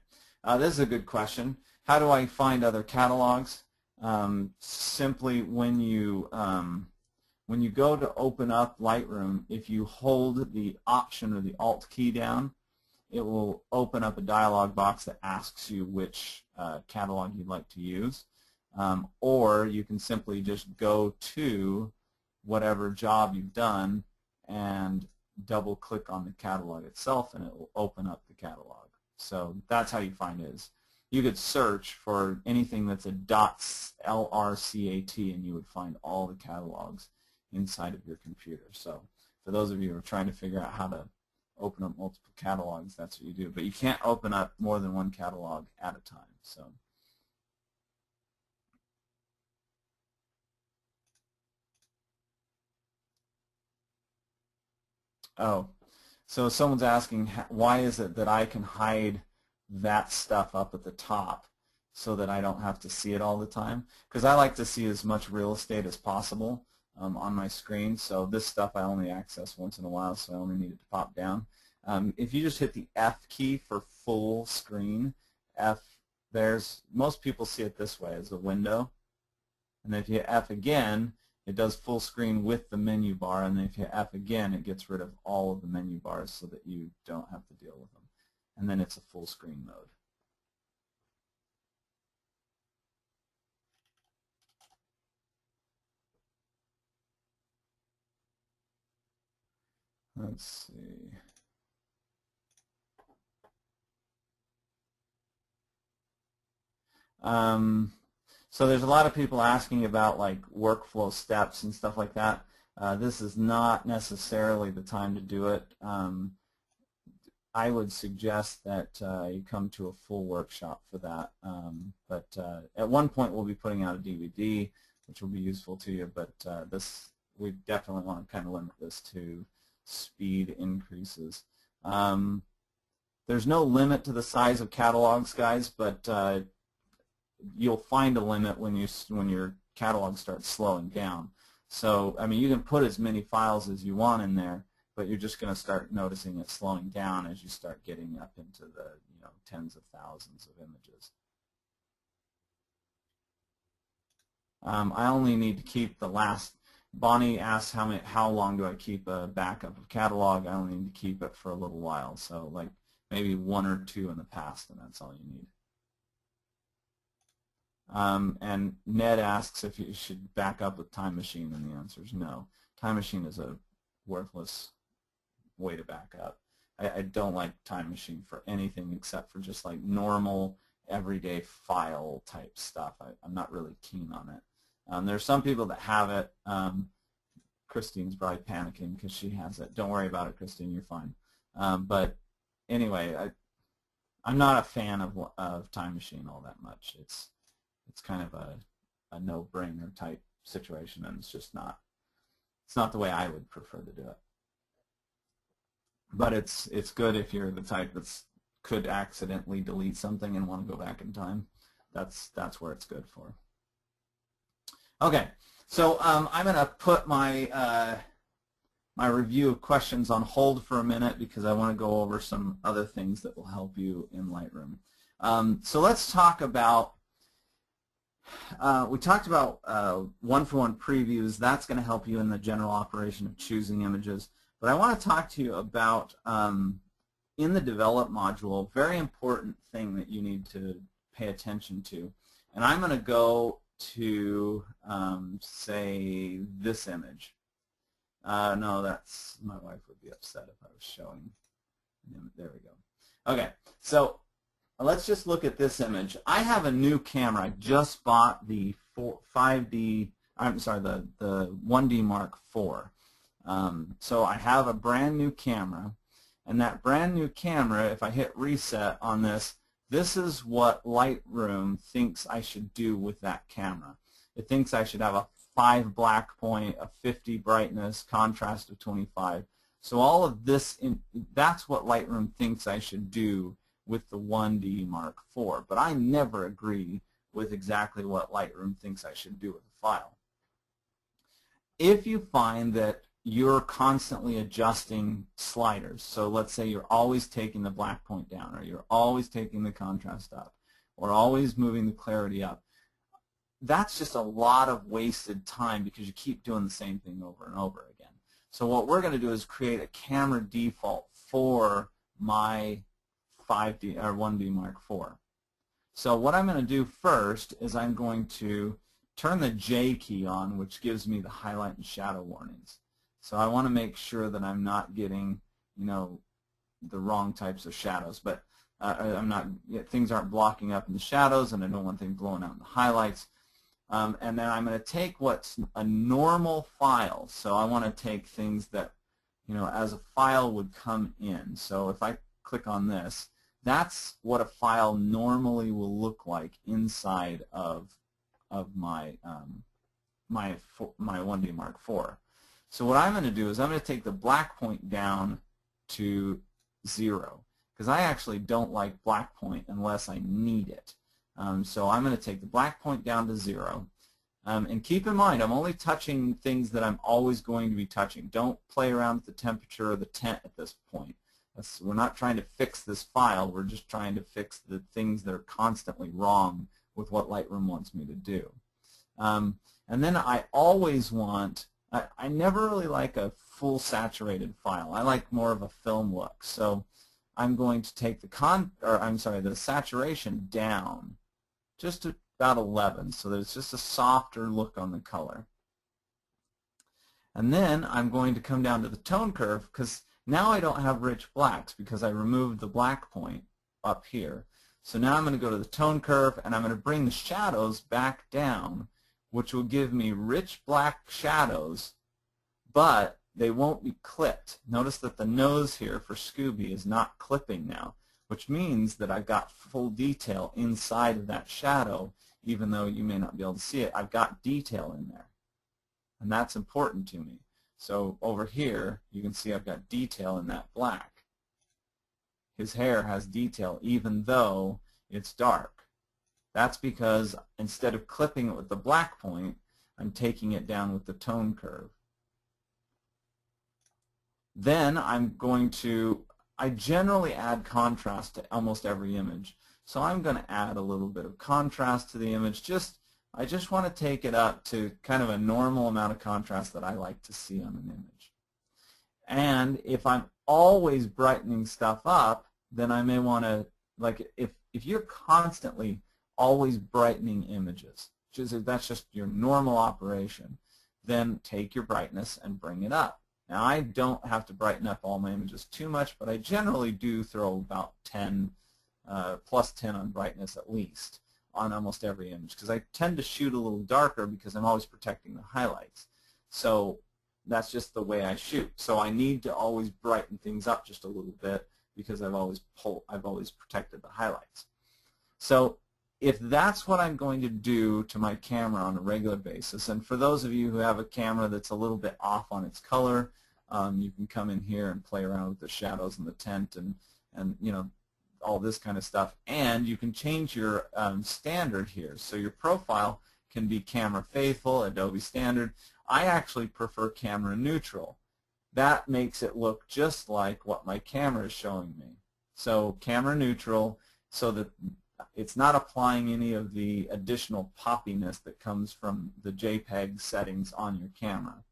this is a good question. How do I find other catalogs? Simply when you when you go to open up Lightroom, if you hold the Option or the Alt key down, it will open up a dialog box that asks you which catalog you'd like to use. Or you can simply just go to whatever job you've done and double click on the catalog itself and it will open up the catalog. So that's how you find it. Is you could search for anything that's a .lrcat and you would find all the catalogs inside of your computer. So for those of you who are trying to figure out how to open up multiple catalogs, that's what you do. But you can't open up more than one catalog at a time. So so someone's asking, why is it that I can hide that stuff up at the top so that I don't have to see it all the time? Because I like to see as much real estate as possible on my screen. So this stuff I only access once in a while, so I only need it to pop down. If you just hit the F key for full screen, most people see it this way as a window. And if you hit F again, it does full screen with the menu bar, and then if you hit F again, it gets rid of all of the menu bars so that you don't have to deal with them. And then it's a full screen mode. Let's see. So there's a lot of people asking about like workflow steps and stuff like that. This is not necessarily the time to do it. I would suggest that you come to a full workshop for that. But at one point we'll be putting out a DVD, which will be useful to you. But we definitely want to kind of limit this to speed increases. There's no limit to the size of catalogs, guys, but you'll find a limit when your catalog starts slowing down. So, I mean, you can put as many files as you want in there, but you're just going to start noticing it slowing down as you start getting up into the tens of thousands of images. I only need to keep the last. Bonnie asks how long do I keep a backup of catalog. I only need to keep it for a little while, so like maybe 1 or 2 in the past, and that's all you need. And Ned asks if you should back up with Time Machine, and the answer is no. Time Machine is a worthless way to back up. I don't like Time Machine for anything except for just like normal everyday file type stuff. I'm not really keen on it. There are some people that have it. Christine's probably panicking because she has it. Don't worry about it, Christine. You're fine. But anyway, I'm not a fan of Time Machine all that much. It's kind of a no-brainer type situation, and it's not the way I would prefer to do it. But it's good if you're the type that could accidentally delete something and want to go back in time. That's where it's good for. Okay, so I'm going to put my my review of questions on hold for a minute because I want to go over some other things that will help you in Lightroom. So let's talk about. We talked about one-for-one previews. That's going to help you in the general operation of choosing images. But I want to talk to you about, in the Develop module, a very important thing that you need to pay attention to. And I'm going to go to, say, this image. No, my wife would be upset if I was showing. There we go. Okay, so let's just look at this image. I have a new camera. I just bought the 1D Mark IV. So I have a brand new camera, and that brand new camera, if I hit reset on this, this is what Lightroom thinks I should do with that camera. It thinks I should have a 5 black point, a 50 brightness, contrast of 25. So all of this, that's what Lightroom thinks I should do with the 1D Mark IV. But I never agree with exactly what Lightroom thinks I should do with a file. If you find that you're constantly adjusting sliders, so let's say you're always taking the black point down, or you're always taking the contrast up, or always moving the clarity up, that's just a lot of wasted time because you keep doing the same thing over and over again. So what we're going to do is create a camera default for my 5D or 1D Mark IV. So what I'm going to do first is I'm going to turn the J key on, which gives me the highlight and shadow warnings. So I want to make sure that I'm not getting, you know, the wrong types of shadows, but things aren't blocking up in the shadows, and I don't want things blowing out in the highlights. And then I'm going to take what's a normal file. So I want to take things that, you know, as a file would come in. So if I click on this, that's what a file normally will look like inside of my my 1D Mark IV. So what I'm going to do is I'm going to take the black point down to 0, because I actually don't like black point unless I need it. So I'm going to take the black point down to 0. And keep in mind, I'm only touching things that I'm always going to be touching. Don't play around with the temperature or the tint at this point. We're not trying to fix this file. We're just trying to fix the things that are constantly wrong with what Lightroom wants me to do. And then I always want, I never really like a full saturated file. I like more of a film look. So I'm going to take the saturation down just to about 11, so that it's just a softer look on the color. And then I'm going to come down to the tone curve, because now I don't have rich blacks because I removed the black point up here. So now I'm going to go to the tone curve, and I'm going to bring the shadows back down, which will give me rich black shadows, but they won't be clipped. Notice that the nose here for Scooby is not clipping now, which means that I've got full detail inside of that shadow, even though you may not be able to see it. I've got detail in there, and that's important to me. So over here, you can see I've got detail in that black. His hair has detail even though it's dark. That's because instead of clipping it with the black point, I'm taking it down with the tone curve. Then I'm going to, I generally add contrast to almost every image. So I'm going to add a little bit of contrast to the image. I just want to take it up to kind of a normal amount of contrast that I like to see on an image. And if I'm always brightening stuff up, then I may want to, like if you're constantly always brightening images, that's just your normal operation, then take your brightness and bring it up. Now I don't have to brighten up all my images too much, but I generally do throw about 10, plus 10 on brightness at least on almost every image, because I tend to shoot a little darker because I'm always protecting the highlights. So that's just the way I shoot. So I need to always brighten things up just a little bit because I've always protected the highlights. So if that's what I'm going to do to my camera on a regular basis, and for those of you who have a camera that's a little bit off on its color, you can come in here and play around with the shadows and the tint and you know, all this kind of stuff. And you can change your standard here. So your profile can be camera faithful, Adobe standard. I actually prefer camera neutral. That makes it look just like what my camera is showing me. So camera neutral, so that it's not applying any of the additional poppiness that comes from the JPEG settings on your camera.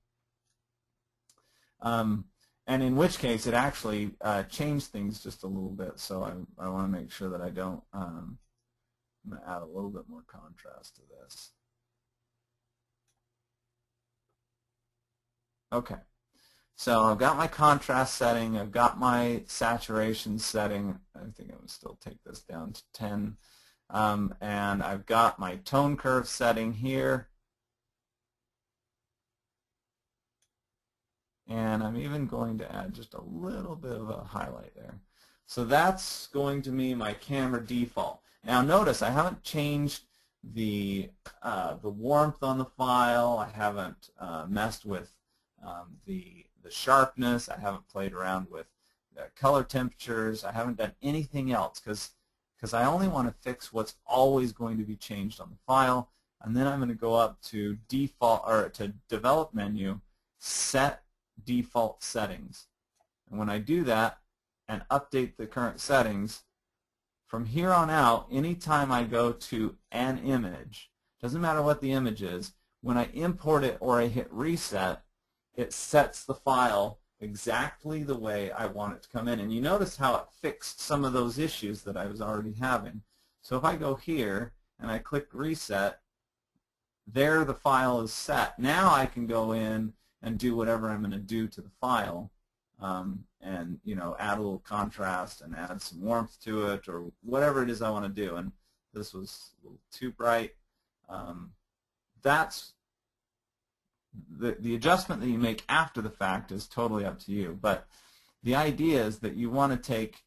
And in which case it actually changed things just a little bit, so I want to make sure that I don't, I'm going to add a little bit more contrast to this. Okay, so I've got my contrast setting, I've got my saturation setting. I think I'm going to still take this down to 10. And I've got my tone curve setting here. And I'm even going to add just a little bit of a highlight there. So that's going to be my camera default. Now notice I haven't changed the warmth on the file. I haven't messed with the sharpness. I haven't played around with color temperatures. I haven't done anything else because I only want to fix what's always going to be changed on the file. And then I'm going to go up to default or to develop menu, set default settings. And when I do that and update the current settings, from here on out, anytime I go to an image, doesn't matter what the image is, when I import it or I hit reset, it sets the file exactly the way I want it to come in. And you notice how it fixed some of those issues that I was already having. So if I go here and I click reset, there the file is set. Now I can go in and do whatever I'm going to do to the file, and add a little contrast and add some warmth to it, or whatever it is I want to do. And this was a little too bright. That's the adjustment that you make after the fact is totally up to you. But the idea is that you want to take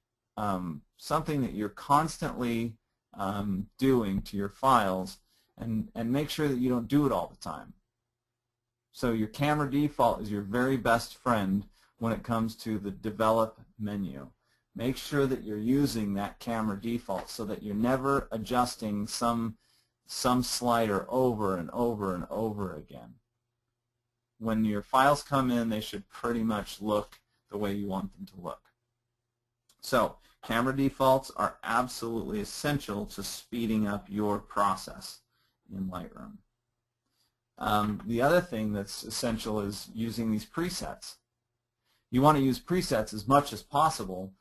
something that you're constantly doing to your files and make sure that you don't do it all the time. So your camera default is your very best friend when it comes to the develop menu. Make sure that you're using that camera default so that you're never adjusting some slider over and over and over again. When your files come in, they should pretty much look the way you want them to look. So camera defaults are absolutely essential to speeding up your process in Lightroom. The other thing that's essential is using these presets. You want to use presets as much as possible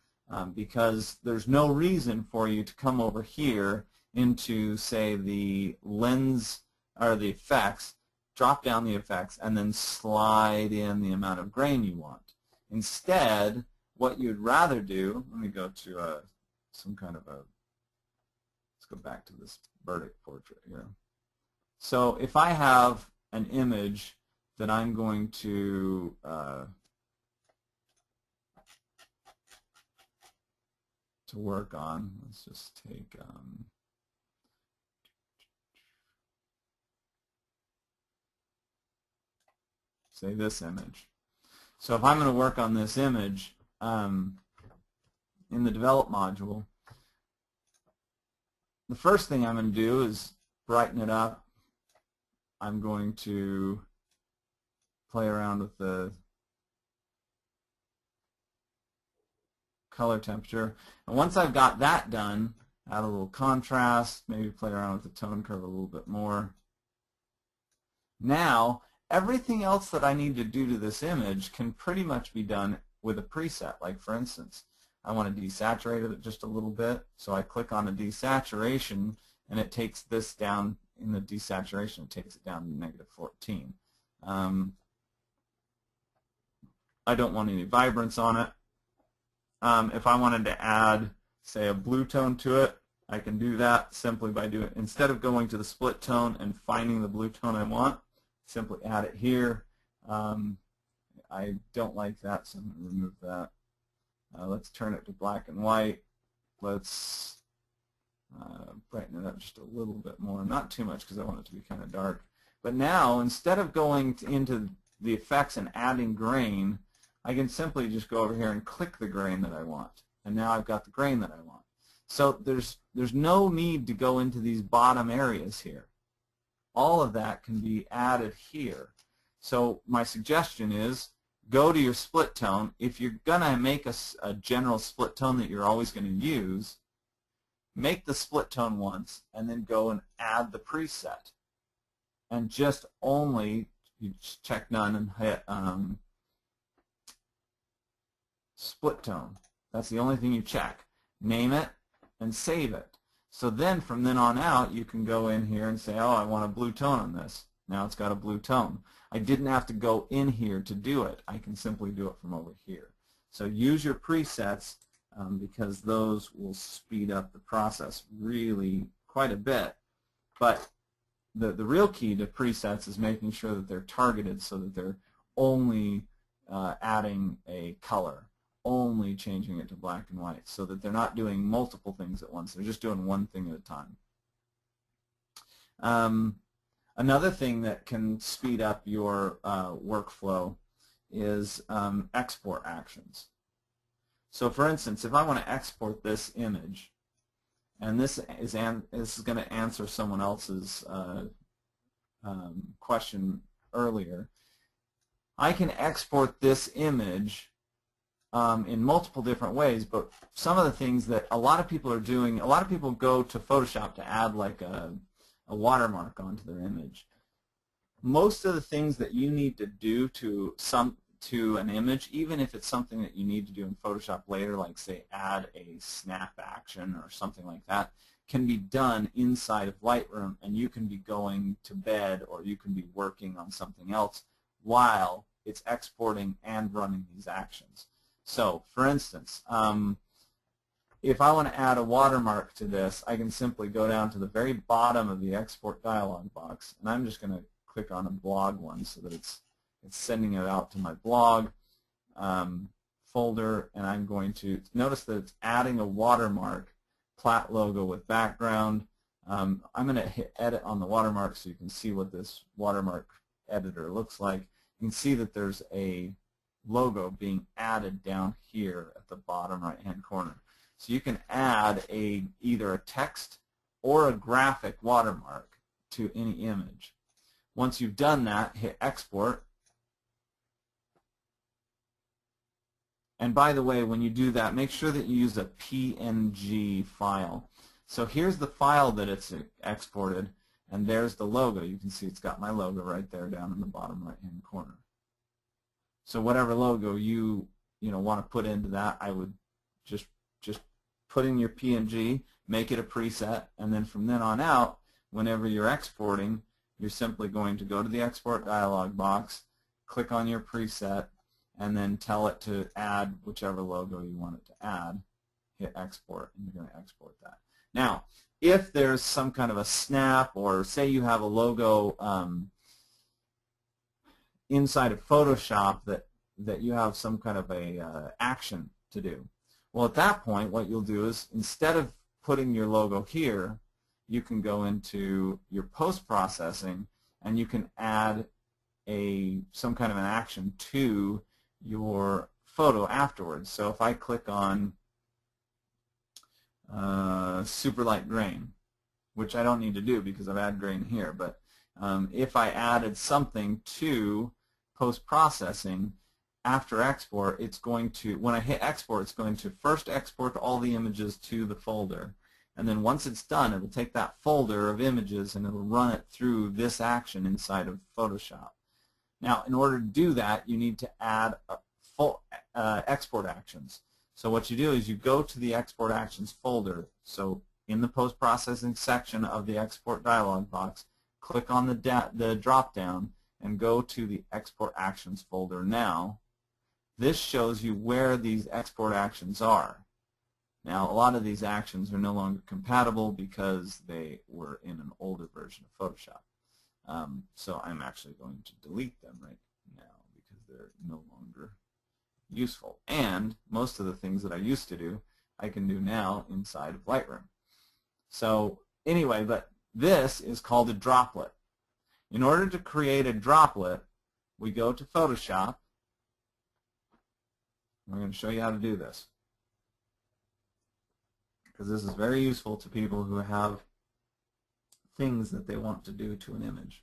because there's no reason for you to come over here into, say, the lens or the effects, drop down the effects, and then slide in the amount of grain you want. Instead, what you'd rather do, let me go to some kind of a, let's go back to this verdict portrait here. So if I have an image that I'm going to work on, let's just take say this image. So if I'm going to work on this image in the develop module, the first thing I'm going to do is brighten it up. I'm going to play around with the color temperature. And once I've got that done, add a little contrast, maybe play around with the tone curve a little bit more. Now, everything else that I need to do to this image can pretty much be done with a preset. Like, for instance, I want to desaturate it just a little bit, so I click on a desaturation, and it takes this down in the desaturation. It takes it down to -14. I don't want any vibrance on it. If I wanted to add, say, a blue tone to it, I can do that simply by doing, instead of going to the split tone and finding the blue tone I want, simply add it here. I don't like that, so I'm going to remove that. Let's turn it to black and white. Let's brighten it up just a little bit more. Not too much because I want it to be kind of dark. But now, instead of going into the effects and adding grain, I can simply just go over here and click the grain that I want. And now I've got the grain that I want. So there's no need to go into these bottom areas here. All of that can be added here. So my suggestion is go to your split tone. If you're going to make a general split tone that you're always going to use, make the split tone once and then go and add the preset. And just only, you check none and hit split tone. That's the only thing you check. Name it and save it. So then from then on out you can go in here and say, oh, I want a blue tone on this. Now it's got a blue tone. I didn't have to go in here to do it. I can simply do it from over here. So use your presets because those will speed up the process really quite a bit. But the real key to presets is making sure that they're targeted so that they're only adding a color, only changing it to black and white, so that they're not doing multiple things at once. They're just doing one thing at a time. Another thing that can speed up your workflow is export actions. So for instance, if I want to export this image, and this is going to answer someone else's question earlier, I can export this image in multiple different ways, but some of the things that a lot of people are doing, a lot of people go to Photoshop to add like a a watermark onto their image. Most of the things that you need to do to an image, even if it's something that you need to do in Photoshop later, like say add a snap action or something like that, can be done inside of Lightroom, and you can be going to bed or you can be working on something else while it's exporting and running these actions. So, for instance, if I want to add a watermark to this, I can simply go down to the very bottom of the export dialog box, and I'm just going to click on a blog one so that it's sending it out to my blog folder, and I'm going to notice that it's adding a watermark, Platt logo with background. I'm going to hit edit on the watermark so you can see what this watermark editor looks like. You can see that there's a logo being added down here at the bottom right hand corner. So you can add either a text or a graphic watermark to any image. Once you've done that, hit export. And by the way, when you do that, make sure that you use a PNG file. So here's the file that it's exported, and there's the logo. You can see it's got my logo right there down in the bottom right-hand corner. So whatever logo you want to put into that, I would just put in your PNG, make it a preset, and then from then on out, whenever you're exporting, you're simply going to go to the export dialog box, click on your preset, and then tell it to add whichever logo you want it to add, hit export, and you're going to export that. Now, if there's some kind of a snap, or say you have a logo inside of Photoshop that you have some kind of a action to do, well, at that point, what you'll do is instead of putting your logo here, you can go into your post-processing and you can add some kind of an action to your photo afterwards. So if I click on super light grain, which I don't need to do because I've added grain here, but if I added something to post-processing after export, it's going to, when I hit export, it's going to first export all the images to the folder, and then once it's done, it'll take that folder of images and it'll run it through this action inside of Photoshop. Now, in order to do that, you need to add full export actions. So what you do is you go to the export actions folder. So in the post-processing section of the export dialog box, click on the drop-down and go to the export actions folder now. This shows you where these export actions are. Now, a lot of these actions are no longer compatible because they were in an older version of Photoshop. So I'm actually going to delete them right now because they're no longer useful. And most of the things that I used to do, I can do now inside of Lightroom. So anyway, but this is called a droplet. In order to create a droplet, we go to Photoshop. We're going to show you how to do this, because this is very useful to people who have things that they want to do to an image.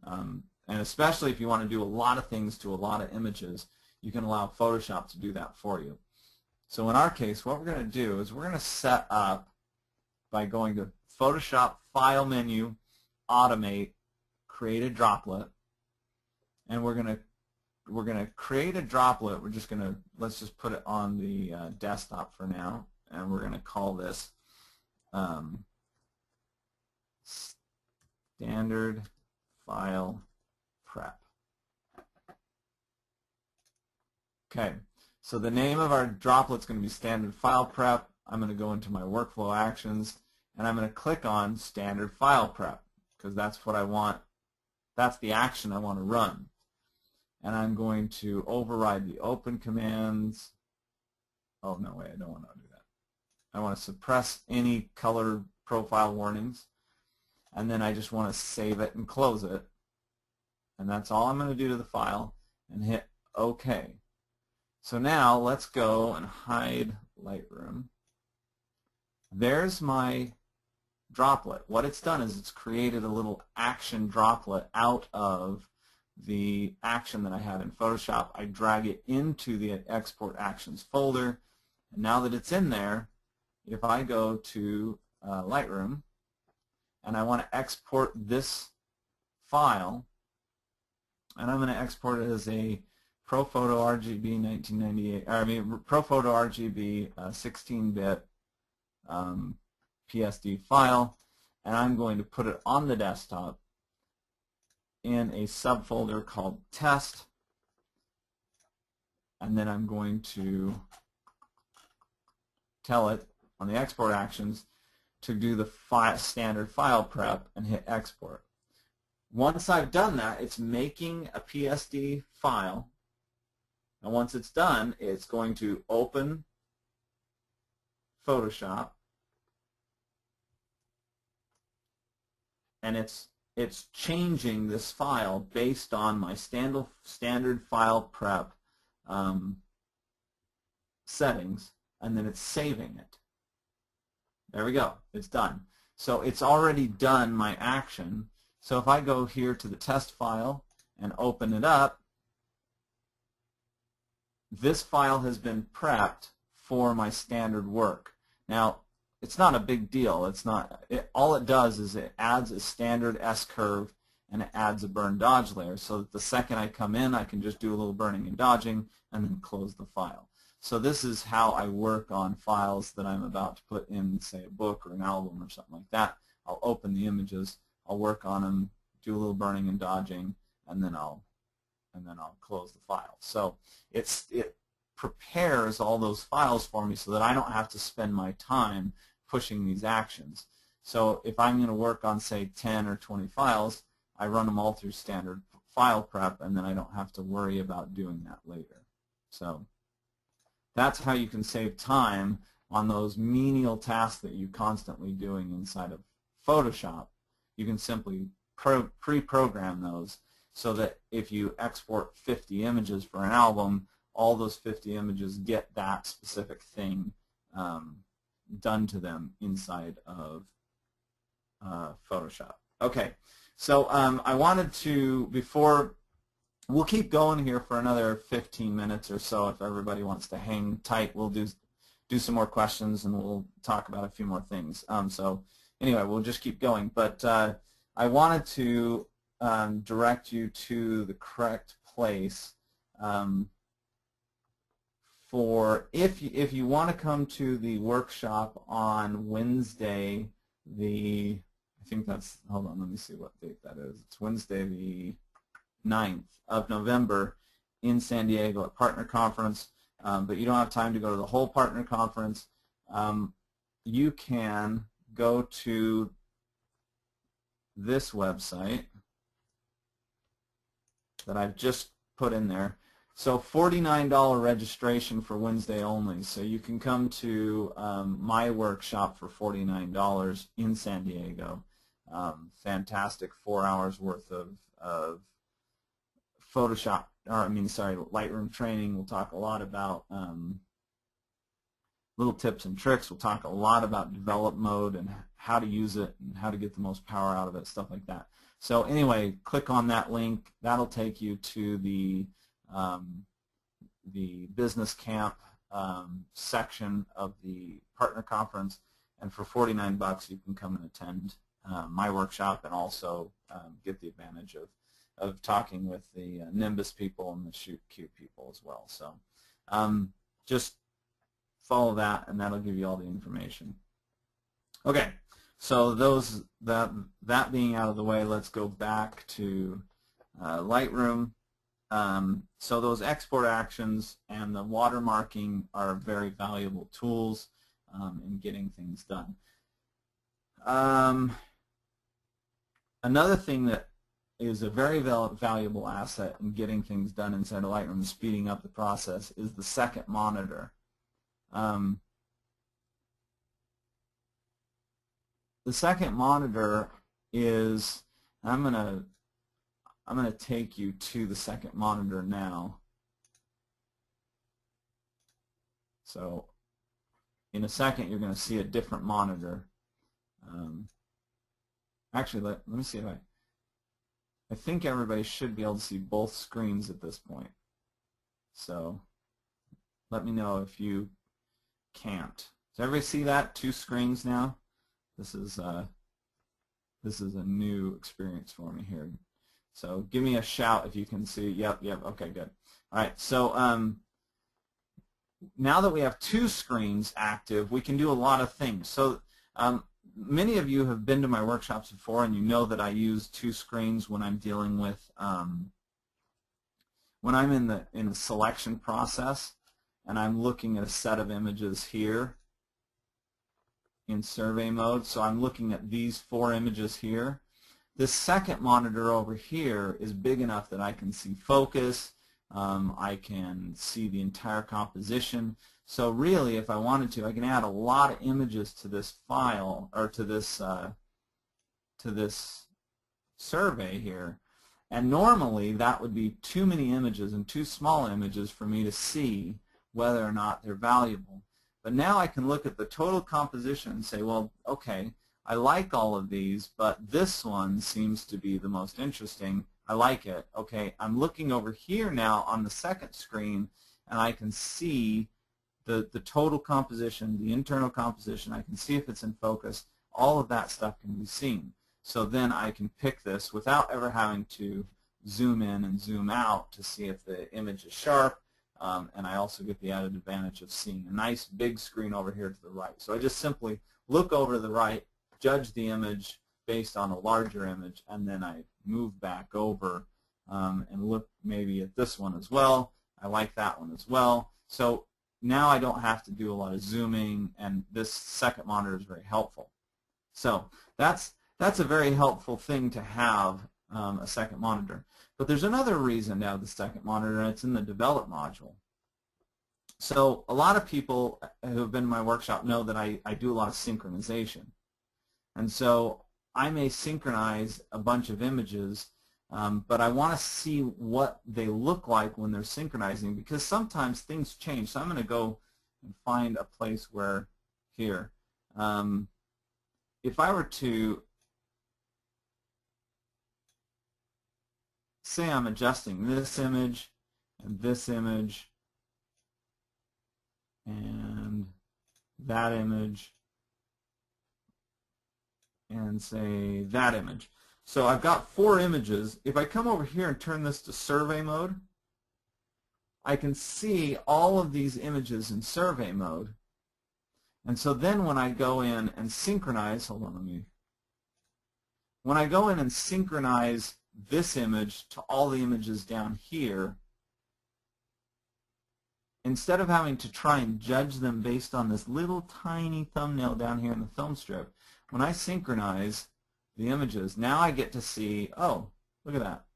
And especially if you want to do a lot of things to a lot of images, you can allow Photoshop to do that for you. So in our case, what we're going to do is we're going to set up by going to Photoshop File menu, Automate, Create a Droplet, and we're going to create a droplet. Let's just put it on the desktop for now, and we're going to call this Standard File Prep. Okay, so the name of our droplet is going to be Standard File Prep. I'm going to go into my workflow actions, and I'm going to click on Standard File Prep because that's what I want. That's the action I want to run. And I'm going to override the open commands. Oh, no, wait, I don't want to do that. I want to suppress any color profile warnings. And then I just want to save it and close it. And that's all I'm going to do to the file, and hit OK. So now let's go and hide Lightroom. There's my droplet. What it's done is it's created a little action droplet out of the action that I had in Photoshop. I drag it into the Export Actions folder, and now that it's in there, if I go to Lightroom and I want to export this file, and I'm going to export it as a ProPhoto RGB 1998, or I mean ProPhoto RGB 16-bit PSD file, and I'm going to put it on the desktop in a subfolder called test, and then I'm going to tell it on the export actions to do the standard file prep and hit export. Once I've done that, it's making a PSD file, and once it's done, it's going to open Photoshop, and it's changing this file based on my standard file prep settings, and then it's saving it. There we go. It's done. So it's already done my action. So if I go here to the test file and open it up, this file has been prepped for my standard work. Now, it's not a big deal. It's not. All it does is it adds a standard S-curve and it adds a burn dodge layer, so that the second I come in, I can just do a little burning and dodging and then close the file. So this is how I work on files that I'm about to put in, say, a book or an album or something like that. I'll open the images, I'll work on them, do a little burning and dodging, and then I'll close the file. So it prepares all those files for me so that I don't have to spend my time pushing these actions. So if I'm going to work on, say, 10 or 20 files, I run them all through standard file prep, and then I don't have to worry about doing that later. So that's how you can save time on those menial tasks that you're constantly doing inside of Photoshop. You can simply pre-program those so that if you export 50 images for an album, all those 50 images get that specific thing done to them inside of Photoshop. Okay, so I wanted to, before, we'll keep going here for another 15 minutes or so. If everybody wants to hang tight, we'll do some more questions and we'll talk about a few more things. So anyway, we'll just keep going. But I wanted to direct you to the correct place for if you want to come to the workshop on Wednesday, I think that's, hold on, let me see what date that is. It's Wednesday the 9th of November in San Diego at Partner Conference, but you don't have time to go to the whole Partner Conference. You can go to this website that I've just put in there. So $49 registration for Wednesday only. So you can come to my workshop for $49 in San Diego. Fantastic 4 hours worth of Photoshop, or I mean, sorry, Lightroom training. We'll talk a lot about little tips and tricks. We'll talk a lot about develop mode and how to use it and how to get the most power out of it, stuff like that. So anyway, click on that link. That'll take you to the business camp section of the partner conference, and for $49 you can come and attend my workshop and also get the advantage of talking with the Nimbus people and the Shoot Cute people as well. So just follow that, and that'll give you all the information. Okay, so that being out of the way, let's go back to Lightroom. So those export actions and the watermarking are very valuable tools in getting things done. Another thing that is a very valuable asset in getting things done inside of Lightroom and speeding up the process is the second monitor. The second monitor is, I'm gonna take you to the second monitor now. So in a second you're going to see a different monitor. Actually, let me see if I think everybody should be able to see both screens at this point. So let me know if you can't. Does everybody see that? Two screens now? This this is a new experience for me here. So give me a shout if you can see. Yep, okay, good. All right, so now that we have two screens active, we can do a lot of things. So many of you have been to my workshops before, and you know that I use two screens when I'm dealing with, when I'm in the selection process, and I'm looking at a set of images here in survey mode. So I'm looking at these 4 images here. This second monitor over here is big enough that I can see focus, I can see the entire composition. So really, if I wanted to, I can add a lot of images to this file, or to this survey here. And normally that would be too many images and too small images for me to see whether or not they're valuable. But now I can look at the total composition and say, well, okay, I like all of these, but this one seems to be the most interesting. I like it. Okay, I'm looking over here now on the second screen, and I can see the total composition, the internal composition. I can see if it's in focus. All of that stuff can be seen. So then I can pick this without ever having to zoom in and zoom out to see if the image is sharp. And I also get the added advantage of seeing a nice big screen over here to the right. So I just simply look over to the right, judge the image based on a larger image, and then I move back over and look maybe at this one as well. I like that one as well. So now I don't have to do a lot of zooming, and this second monitor is very helpful. So that's a very helpful thing to have, a second monitor. But there's another reason to have the second monitor, and it's in the develop module. So a lot of people who have been in my workshop know that I do a lot of synchronization. And so I may synchronize a bunch of images, but I want to see what they look like when they're synchronizing, because sometimes things change. So I'm going to go and find a place where here. If I were to say I'm adjusting this image and this image and that image and say that image. So I've got 4 images. If I come over here and turn this to survey mode, I can see all of these images in survey mode. And so then when I go in and synchronize, when I go in and synchronize this image to all the images down here, instead of having to try and judge them based on this little tiny thumbnail down here in the film strip, when I synchronize the images, now I get to see, oh, look at that.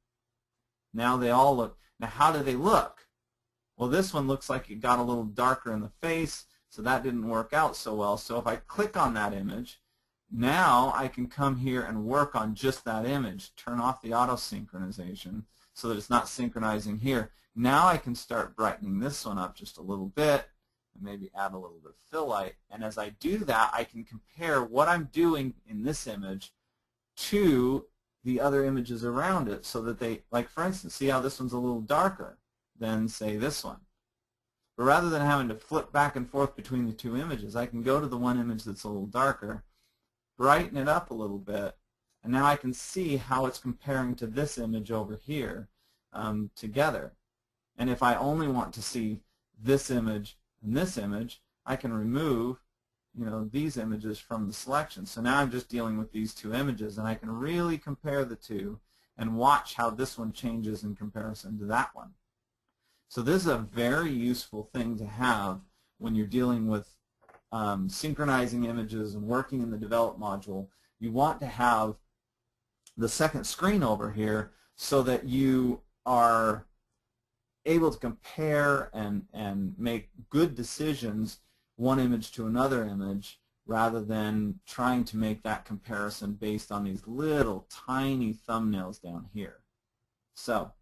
Now they all look. Now how do they look? Well, this one looks like it got a little darker in the face, so that didn't work out so well. So if I click on that image, now I can come here and work on just that image, turn off the auto synchronization so that it's not synchronizing here. Now I can start brightening this one up just a little bit and maybe add a little bit of fill light. And as I do that, I can compare what I'm doing in this image to the other images around it so that they, like for instance, see how this one's a little darker than, say, this one. But rather than having to flip back and forth between the 2 images, I can go to the one image that's a little darker, brighten it up a little bit, and now I can see how it's comparing to this image over here together. And if I only want to see this image and this image, I can remove, these images from the selection. So now I'm just dealing with these 2 images, and I can really compare the 2 and watch how this one changes in comparison to that one. So this is a very useful thing to have when you're dealing with synchronizing images and working in the develop module. You want to have the second screen over here so that you are able to compare and make good decisions one image to another image rather than trying to make that comparison based on these little tiny thumbnails down here. So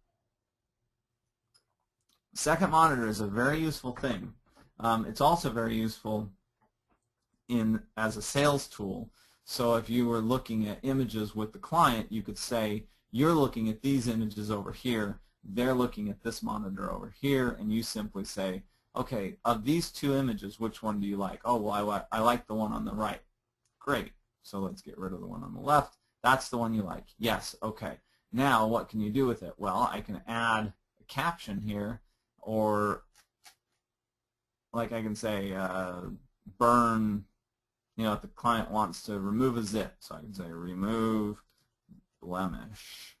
second monitor is a very useful thing. It's also very useful as a sales tool. So if you were looking at images with the client, you could say, you're looking at these images over here, they're looking at this monitor over here, and you simply say, okay, of these 2 images, which one do you like? Oh, well, I like the one on the right. Great. So let's get rid of the one on the left, That's the one you like. Yes, okay. Now what can you do with it? Well, I can add a caption here, or like I can say burn, if the client wants to remove a zip, so I can say remove blemish.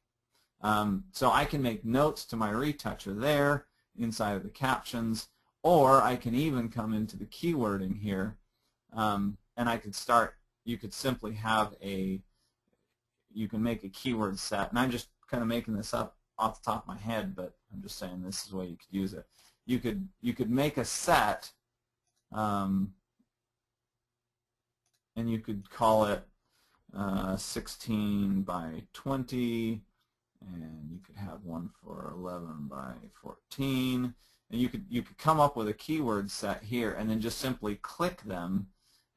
So I can make notes to my retoucher there inside of the captions, or I can even come into the keywording here, and I could start, you could simply have you can make a keyword set, and I'm just kind of making this up off the top of my head, but I'm just saying this is the way you could use it. You could make a set, and you could call it 16 by 20, and you could have one for 11 by 14, and you could come up with a keyword set here, and then just simply click them,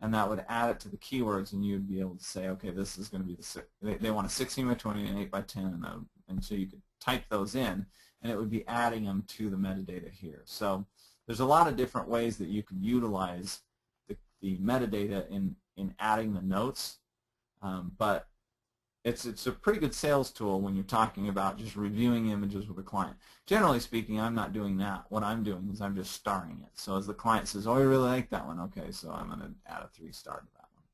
and that would add it to the keywords, and you'd be able to say, okay, this is going to be they want a 16 by 20 and 8 by 10, and so you could type those in, and it would be adding them to the metadata here. So there's a lot of different ways that you can utilize the metadata in adding the notes, but it's a pretty good sales tool when you're talking about just reviewing images with a client. Generally speaking, I'm not doing that. What I'm doing is I'm just starring it. So as the client says, oh, I really like that one, okay, so I'm going to add a 3-star to that one.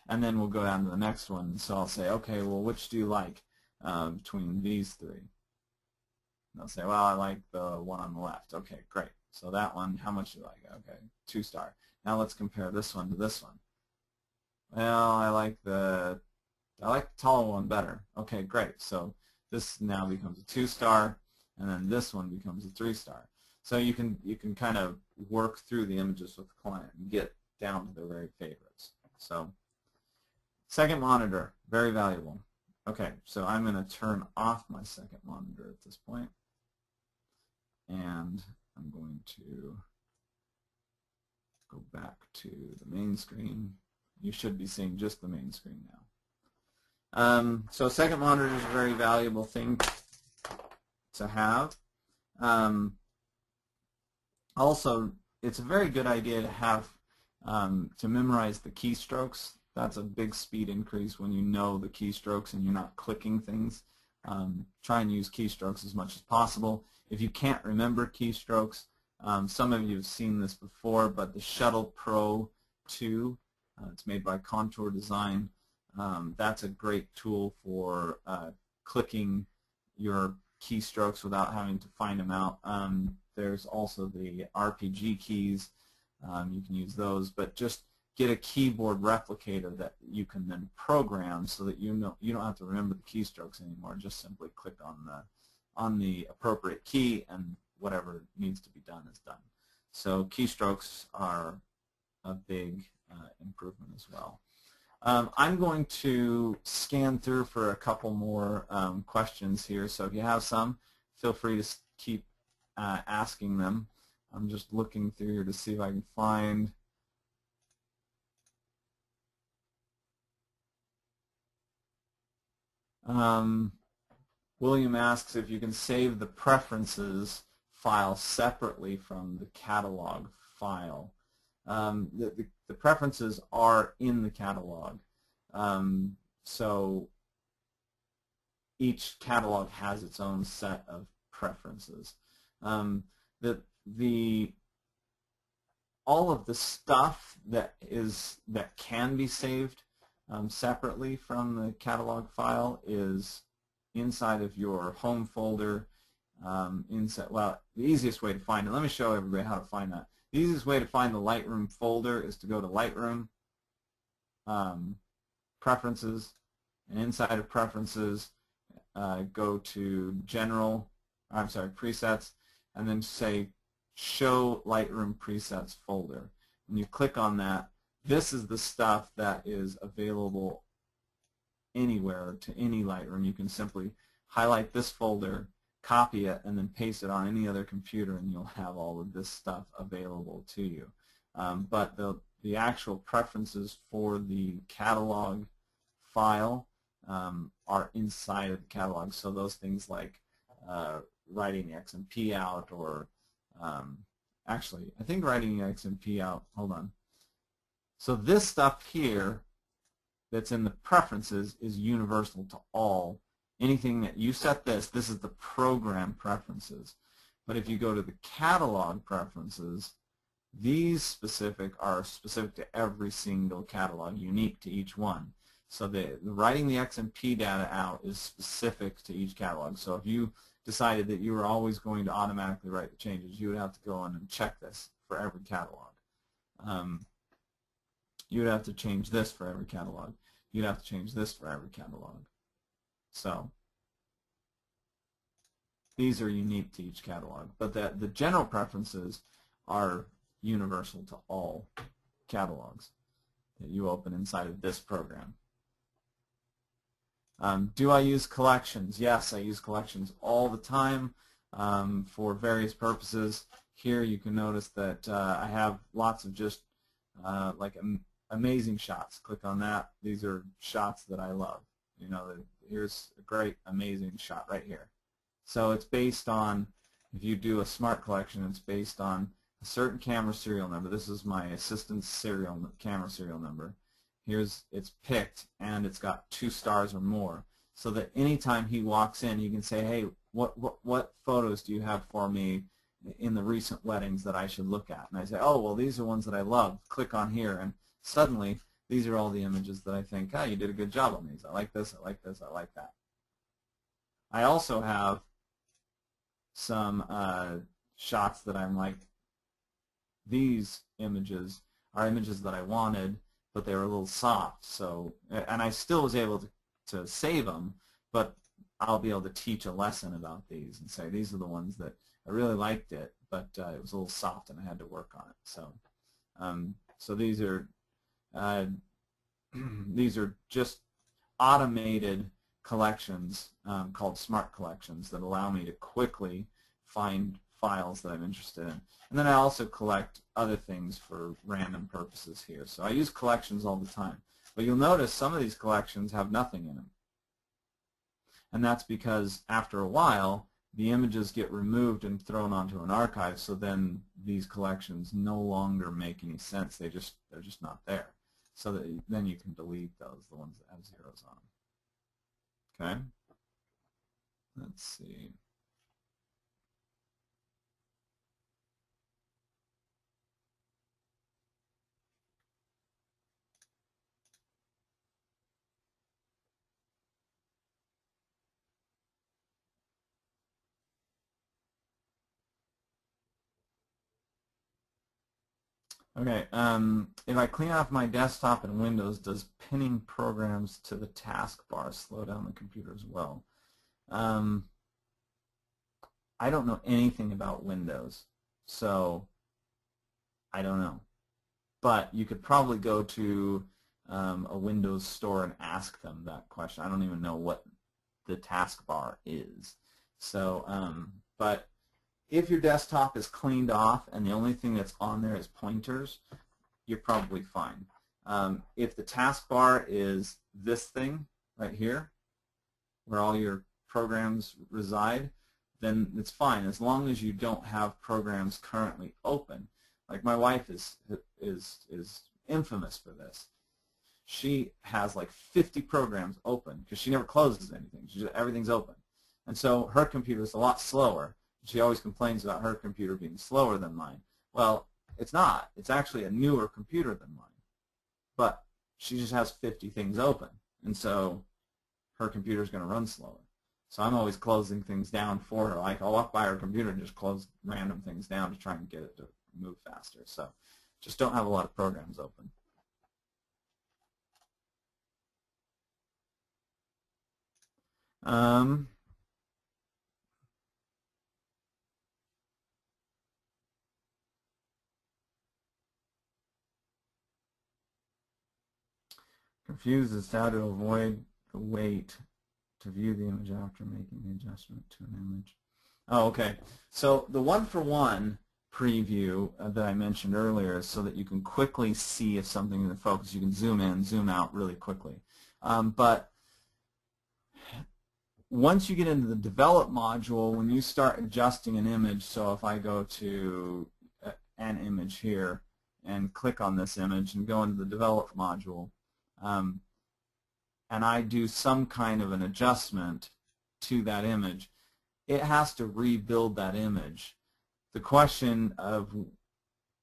And then we'll go down to the next one. So I'll say, okay, well, which do you like between these three? And they'll say, well, I like the one on the left. Okay, great. So that one, how much do you like? Okay, 2-star. Now let's compare this one to this one. Well, I like the taller one better. Okay, great. So this now becomes a 2-star, and then this one becomes a 3-star. So you can kind of work through the images with the client and get down to their very favorites. So second monitor, very valuable. Okay, so I'm going to turn off my second monitor at this point, and I'm going to go back to the main screen. You should be seeing just the main screen now. So a second monitor is a very valuable thing to have. Also, it's a very good idea to have to memorize the keystrokes. That's a big speed increase when you know the keystrokes and you're not clicking things. Try and use keystrokes as much as possible. If you can't remember keystrokes, some of you have seen this before, but the Shuttle Pro 2, it's made by Contour Design. That's a great tool for clicking your keystrokes without having to find them out. There's also the RPG keys. You can use those, but just get a keyboard replicator that you can then program so that you don't have to remember the keystrokes anymore. Just simply click on the appropriate key, and whatever needs to be done is done. So keystrokes are a big improvement as well. I'm going to scan through for a couple more questions here, so if you have some, feel free to keep asking them. I'm just looking through here to see if I can find William asks if you can save the preferences file separately from the catalog file. The preferences are in the catalog, so each catalog has its own set of preferences. All of the stuff that can be saved separately from the catalog file is inside of your home folder. Well, the easiest way to find it, let me show everybody how to find that. The easiest way to find the Lightroom folder is to go to Lightroom, Preferences, and inside of Preferences, go to Presets, and then say Show Lightroom Presets folder. When you click on that, this is the stuff that is available anywhere to any Lightroom. You can simply highlight this folder, copy it, and then paste it on any other computer, and you'll have all of this stuff available to you. But the actual preferences for the catalog file are inside of the catalog. So those things like writing the XMP out, or actually, I think writing the XMP out, hold on. So this stuff here that's in the preferences is universal to all. Anything that you set this is the program preferences. But if you go to the catalog preferences, these are specific to every single catalog, unique to each one. So writing the XMP data out is specific to each catalog. So if you decided that you were always going to automatically write the changes, you would have to go in and check this for every catalog. You would have to change this for every catalog. You'd have to change this for every catalog. So these are unique to each catalog. But the general preferences are universal to all catalogs that you open inside of this program. Do I use collections? Yes, I use collections all the time for various purposes. Here you can notice that I have lots of just like amazing shots. Click on that. These are shots that I love. You know, here's a great, amazing shot right here. So it's based on, if you do a smart collection, it's based on a certain camera serial number. This is my assistant's camera serial number. It's picked, and it's got 2 stars or more, so that anytime he walks in, you can say, hey, what photos do you have for me in the recent weddings that I should look at? And I say, oh, well, these are ones that I love. Click on here, and suddenly these are all the images that I think, oh, you did a good job on these. I like this, I like this, I like that. I also have some shots that I'm like, these images are images that I wanted, but they were a little soft. So, and I still was able to save them, but I'll be able to teach a lesson about these and say these are the ones that I really liked it, but it was a little soft and I had to work on it. So, so these are just automated collections called smart collections that allow me to quickly find files that I'm interested in. And then I also collect other things for random purposes here. So I use collections all the time. But you'll notice some of these collections have nothing in them. And that's because after a while, the images get removed and thrown onto an archive, so then these collections no longer make any sense. They're just not there. So that then you can delete those, the ones that have zeros on them. Okay? Let's see. Okay, if I clean off my desktop and Windows, does pinning programs to the taskbar slow down the computer as well? I don't know anything about Windows, so I don't know. But you could probably go to a Windows store and ask them that question. I don't even know what the taskbar is. So, but if your desktop is cleaned off and the only thing that's on there is pointers, you're probably fine. If the taskbar is this thing right here, where all your programs reside, then it's fine as long as you don't have programs currently open. Like my wife is infamous for this. She has like 50 programs open because she never closes anything. Everything's open. And so her computer is a lot slower. She always complains about her computer being slower than mine. Well, it's not. It's actually a newer computer than mine. But she just has 50 things open. And so her computer is going to run slower. So I'm always closing things down for her. Like I'll walk by her computer and just close random things down to try and get it to move faster. So just don't have a lot of programs open. Confused as to how to avoid the wait to view the image after making the adjustment to an image. Oh, okay. So the one-for-one preview that I mentioned earlier is so that you can quickly see if something is in focus. You can zoom in, zoom out really quickly. But once you get into the develop module, when you start adjusting an image, so if I go to an image here and click on this image and go into the develop module, and I do some kind of an adjustment to that image, it has to rebuild that image. The question of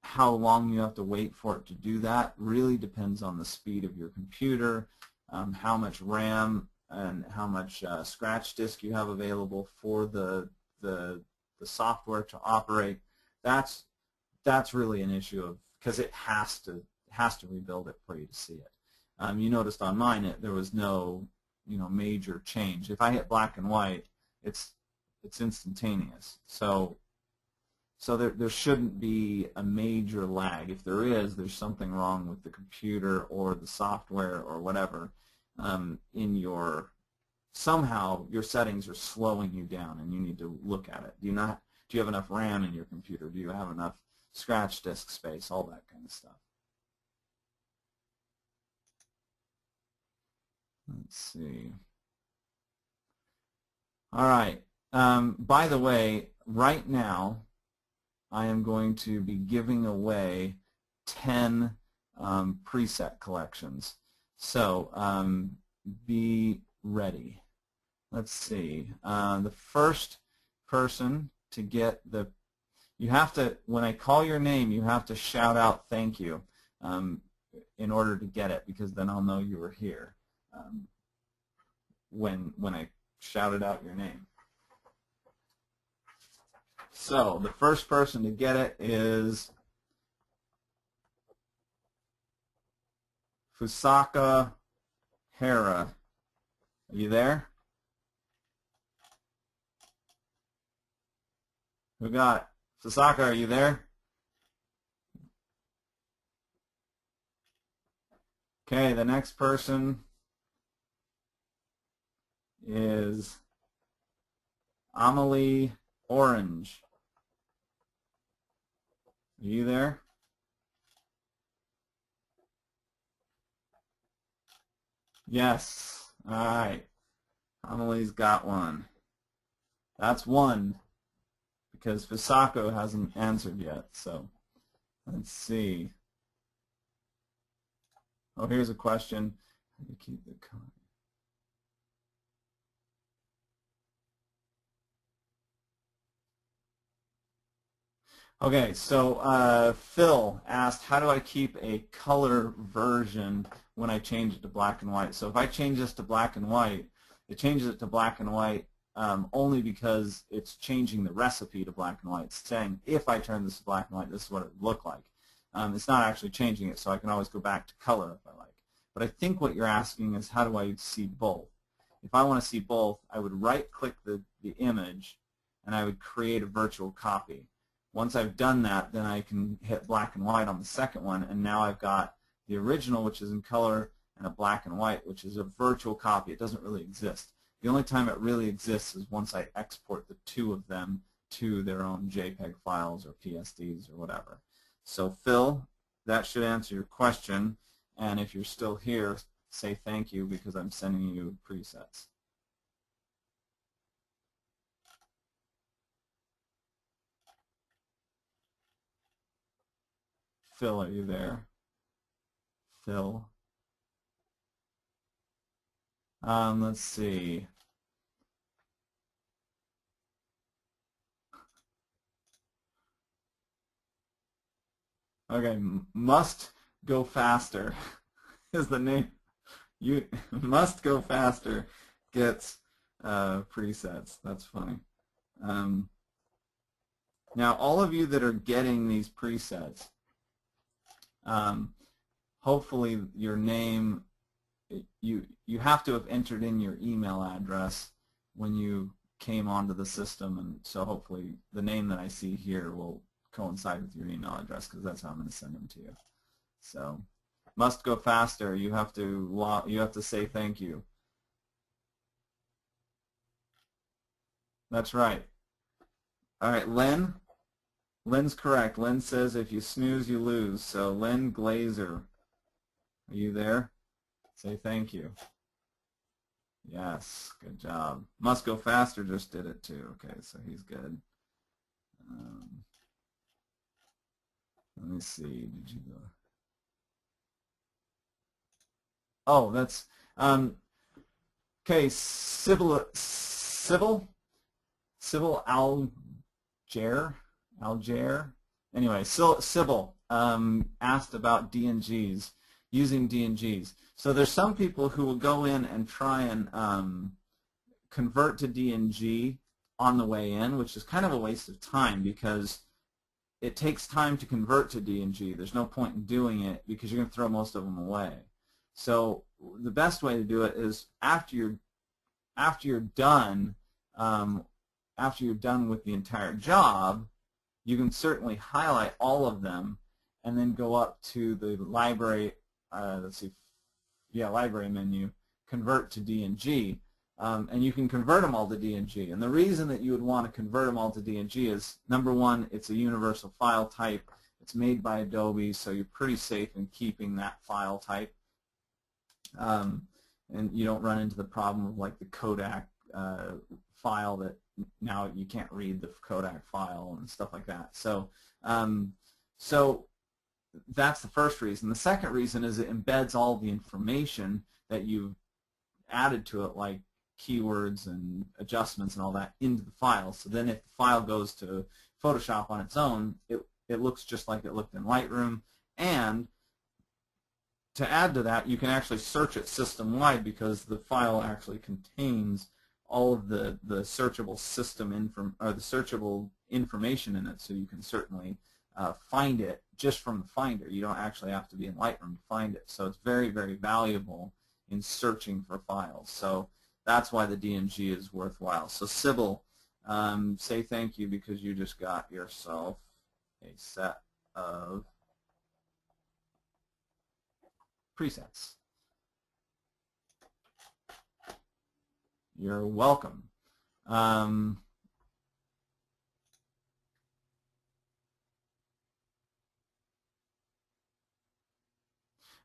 how long you have to wait for it to do that really depends on the speed of your computer, how much RAM and how much scratch disk you have available for the software to operate. That's really an issue of, because it has to rebuild it for you to see it. You noticed on mine there was no major change. If I hit black and white, it's instantaneous. So there shouldn't be a major lag. If there is, there's something wrong with the computer or the software or whatever. Somehow your settings are slowing you down, and you need to look at it. Do you have enough RAM in your computer? Do you have enough scratch disk space? All that kind of stuff. Let's see. All right. By the way, right now I am going to be giving away 10 preset collections. So be ready. Let's see. The first person to get you have to, when I call your name, you have to shout out "thank you" in order to get it, because then I'll know you were here when I shouted out your name. So the first person to get it is Fusaka Hera. Are you there? Who got it? Fusaka, are you there? Okay, the next person is Amelie Orange. Are you there? Yes. All right. Amelie's got one. That's one, because Fusako hasn't answered yet. So let's see. Oh, here's a question. How do you keep the color? Okay, so Phil asked, how do I keep a color version when I change it to black and white? So if I change this to black and white, it changes it to black and white only because it's changing the recipe to black and white. It's saying, if I turn this to black and white, this is what it would look like. It's not actually changing it, so I can always go back to color if I like. But I think what you're asking is, how do I see both? If I want to see both, I would right-click the image, and I would create a virtual copy. Once I've done that, then I can hit black and white on the second one, and now I've got the original, which is in color, and a black and white, which is a virtual copy. It doesn't really exist. The only time it really exists is once I export the two of them to their own JPEG files or PSDs or whatever. So Phil, that should answer your question, and if you're still here, say thank you, because I'm sending you presets. Phil, are you there? Phil. Let's see. Okay, Must Go Faster is the name. You Must Go Faster gets presets. That's funny. Now, all of you that are getting these presets, hopefully your name, you have to have entered in your email address when you came onto the system, and so hopefully the name that I see here will coincide with your email address, because that's how I'm going to send them to you. So, Must Go Faster. You have to say thank you. That's right. All right, Len. Len's correct. Len says if you snooze, you lose. So Len Glazer, are you there? Say thank you. Yes, good job. Must Go Faster just did it too. Okay, so he's good. Let me see. Did you go? Oh, that's Okay, Sybil Alger. Anyway, Sybil asked about DNGs, using DNGs. So there's some people who will go in and try and convert to DNG on the way in, which is kind of a waste of time because it takes time to convert to DNG. There's no point in doing it because you're going to throw most of them away. So the best way to do it is after you're done with the entire job, you can certainly highlight all of them and then go up to the library. Library menu, convert to DNG, and you can convert them all to DNG. And the reason that you would want to convert them all to DNG is, number one, it's a universal file type. It's made by Adobe, so you're pretty safe in keeping that file type. And you don't run into the problem of like the Kodak file that now you can't read the Kodak file and stuff like that. So, so that's the first reason. The second reason is it embeds all the information that you've added to it, like keywords and adjustments and all that, into the file. So then if the file goes to Photoshop on its own, it looks just like it looked in Lightroom. And to add to that, you can actually search it system-wide because the file actually contains all of the searchable the searchable information in it. So you can certainly find it just from the Finder. You don't actually have to be in Lightroom to find it. So it's very, very valuable in searching for files. So that's why the DNG is worthwhile. So Sybil, say thank you because you just got yourself a set of presets. You're welcome.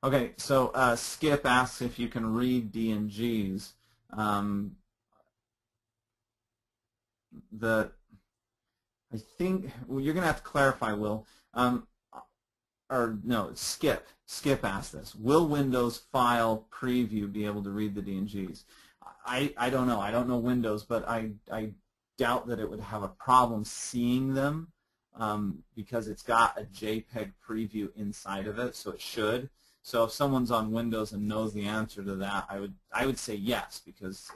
Okay, so Skip asks if you can read DNGs. I think you're going to have to clarify, Will. Or no, Skip. Skip asked this. Will Windows File Preview be able to read the DNGs? I don't know. I don't know Windows, but I doubt that it would have a problem seeing them because it's got a JPEG preview inside of it, so it should. So if someone's on Windows and knows the answer to that, I would say yes because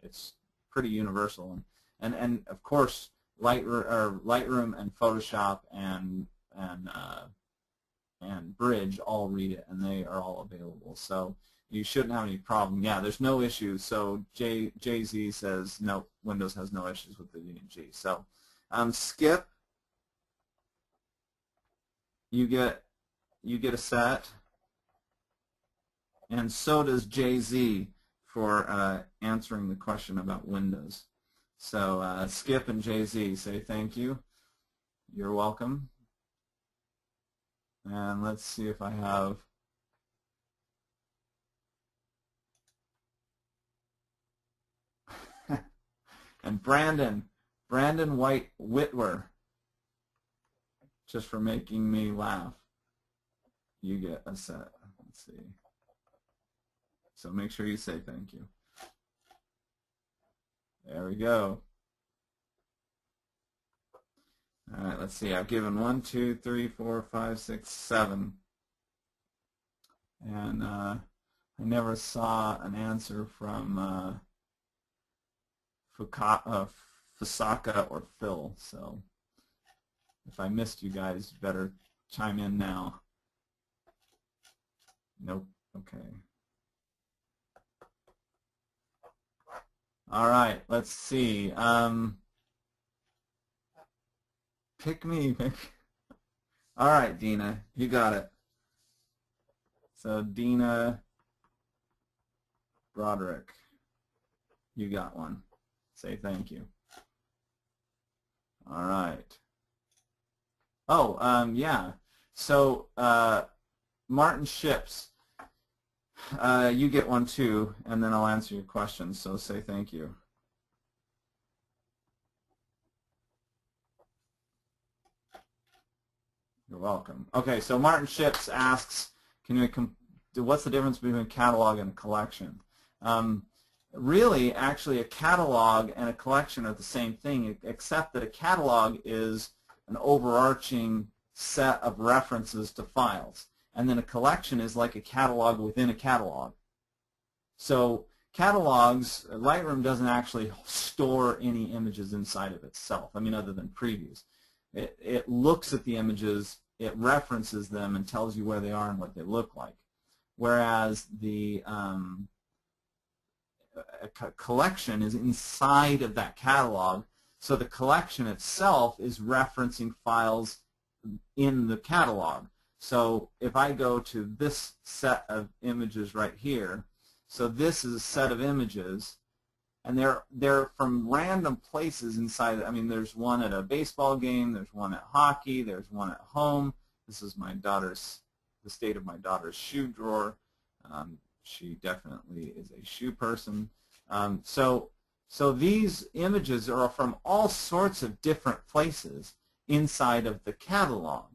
it's pretty universal. And of course, Lightroom and Photoshop and Bridge all read it, and they are all available. So you shouldn't have any problem. Yeah, there's no issues. So JZ says no, Windows has no issues with the DNG. So Skip, you get a set, and so does JZ for answering the question about Windows. So Skip and JZ say thank you. You're welcome. And let's see if I have and Brandon White Whitwer, just for making me laugh. You get a set. Let's see. So make sure you say thank you. There we go. All right, let's see. I've given 1, 2, 3, 4, 5, 6, 7. And I never saw an answer from Fusaka or Phil. So if I missed you guys, you better chime in now. Nope. Okay. All right, let's see. Pick me. All right, Dina, you got it. So Dina Broderick, you got one. Say thank you. All right. Oh, yeah. So Martin Ships, you get one too, and then I'll answer your questions. So say thank you. You're welcome. Okay, so Martin Ships asks, what's the difference between a catalog and a collection? really, actually, a catalog and a collection are the same thing, except that a catalog is an overarching set of references to files. And then a collection is like a catalog within a catalog. So catalogs, Lightroom doesn't actually store any images inside of itself, I mean, other than previews. It looks at the images, it references them, and tells you where they are and what they look like. Whereas the collection is inside of that catalog, so the collection itself is referencing files in the catalog. So if I go to this set of images right here, so this is a set of images, and they're from random places inside. I mean, there's one at a baseball game, there's one at hockey, there's one at home. This is the state of my daughter's shoe drawer. She definitely is a shoe person. So these images are from all sorts of different places inside of the catalog.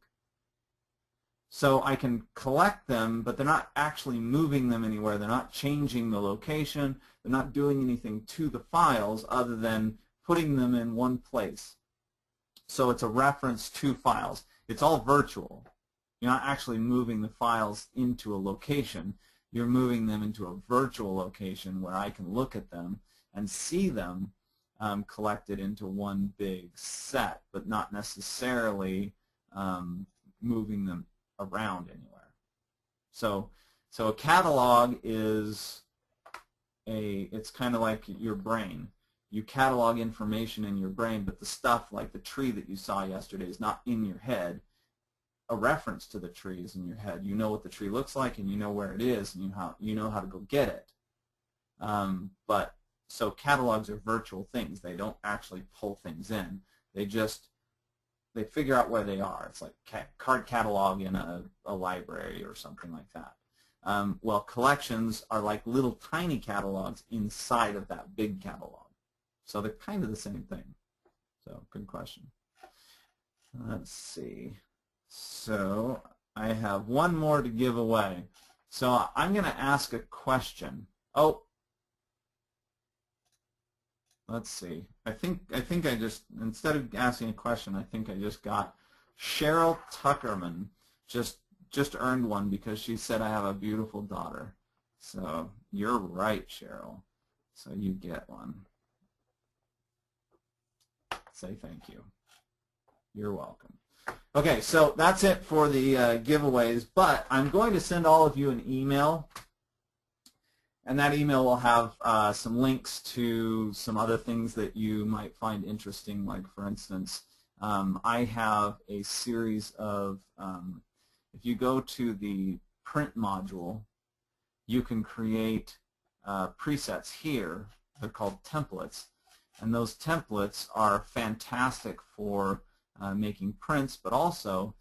So I can collect them, but they're not actually moving them anywhere. They're not changing the location. They're not doing anything to the files other than putting them in one place. So it's a reference to files. It's all virtual. You're not actually moving the files into a location. You're moving them into a virtual location where I can look at them and see them collected into one big set, but not necessarily moving them around anywhere. So a catalog is it's kind of like your brain. You catalog information in your brain, but the stuff like the tree that you saw yesterday is not in your head. A reference to the tree is in your head. You know what the tree looks like, and you know where it is, and you know how to go get it. So catalogs are virtual things. They don't actually pull things in. They figure out where they are. It's like card catalog in a library or something like that. Well, collections are like little tiny catalogs inside of that big catalog. So they're kind of the same thing. So good question. Let's see. So I have one more to give away. So I'm going to ask a question. Oh, let's see. I think I just, instead of asking a question, I think I just got Cheryl Tuckerman just earned one because she said I have a beautiful daughter. So you're right, Cheryl. So you get one. Say thank you. You're welcome. Okay, so that's it for the giveaways, but I'm going to send all of you an email, and that email will have some links to some other things that you might find interesting, like, for instance, I have a series of, if you go to the print module, you can create presets here. They're called templates, and those templates are fantastic for making prints, but also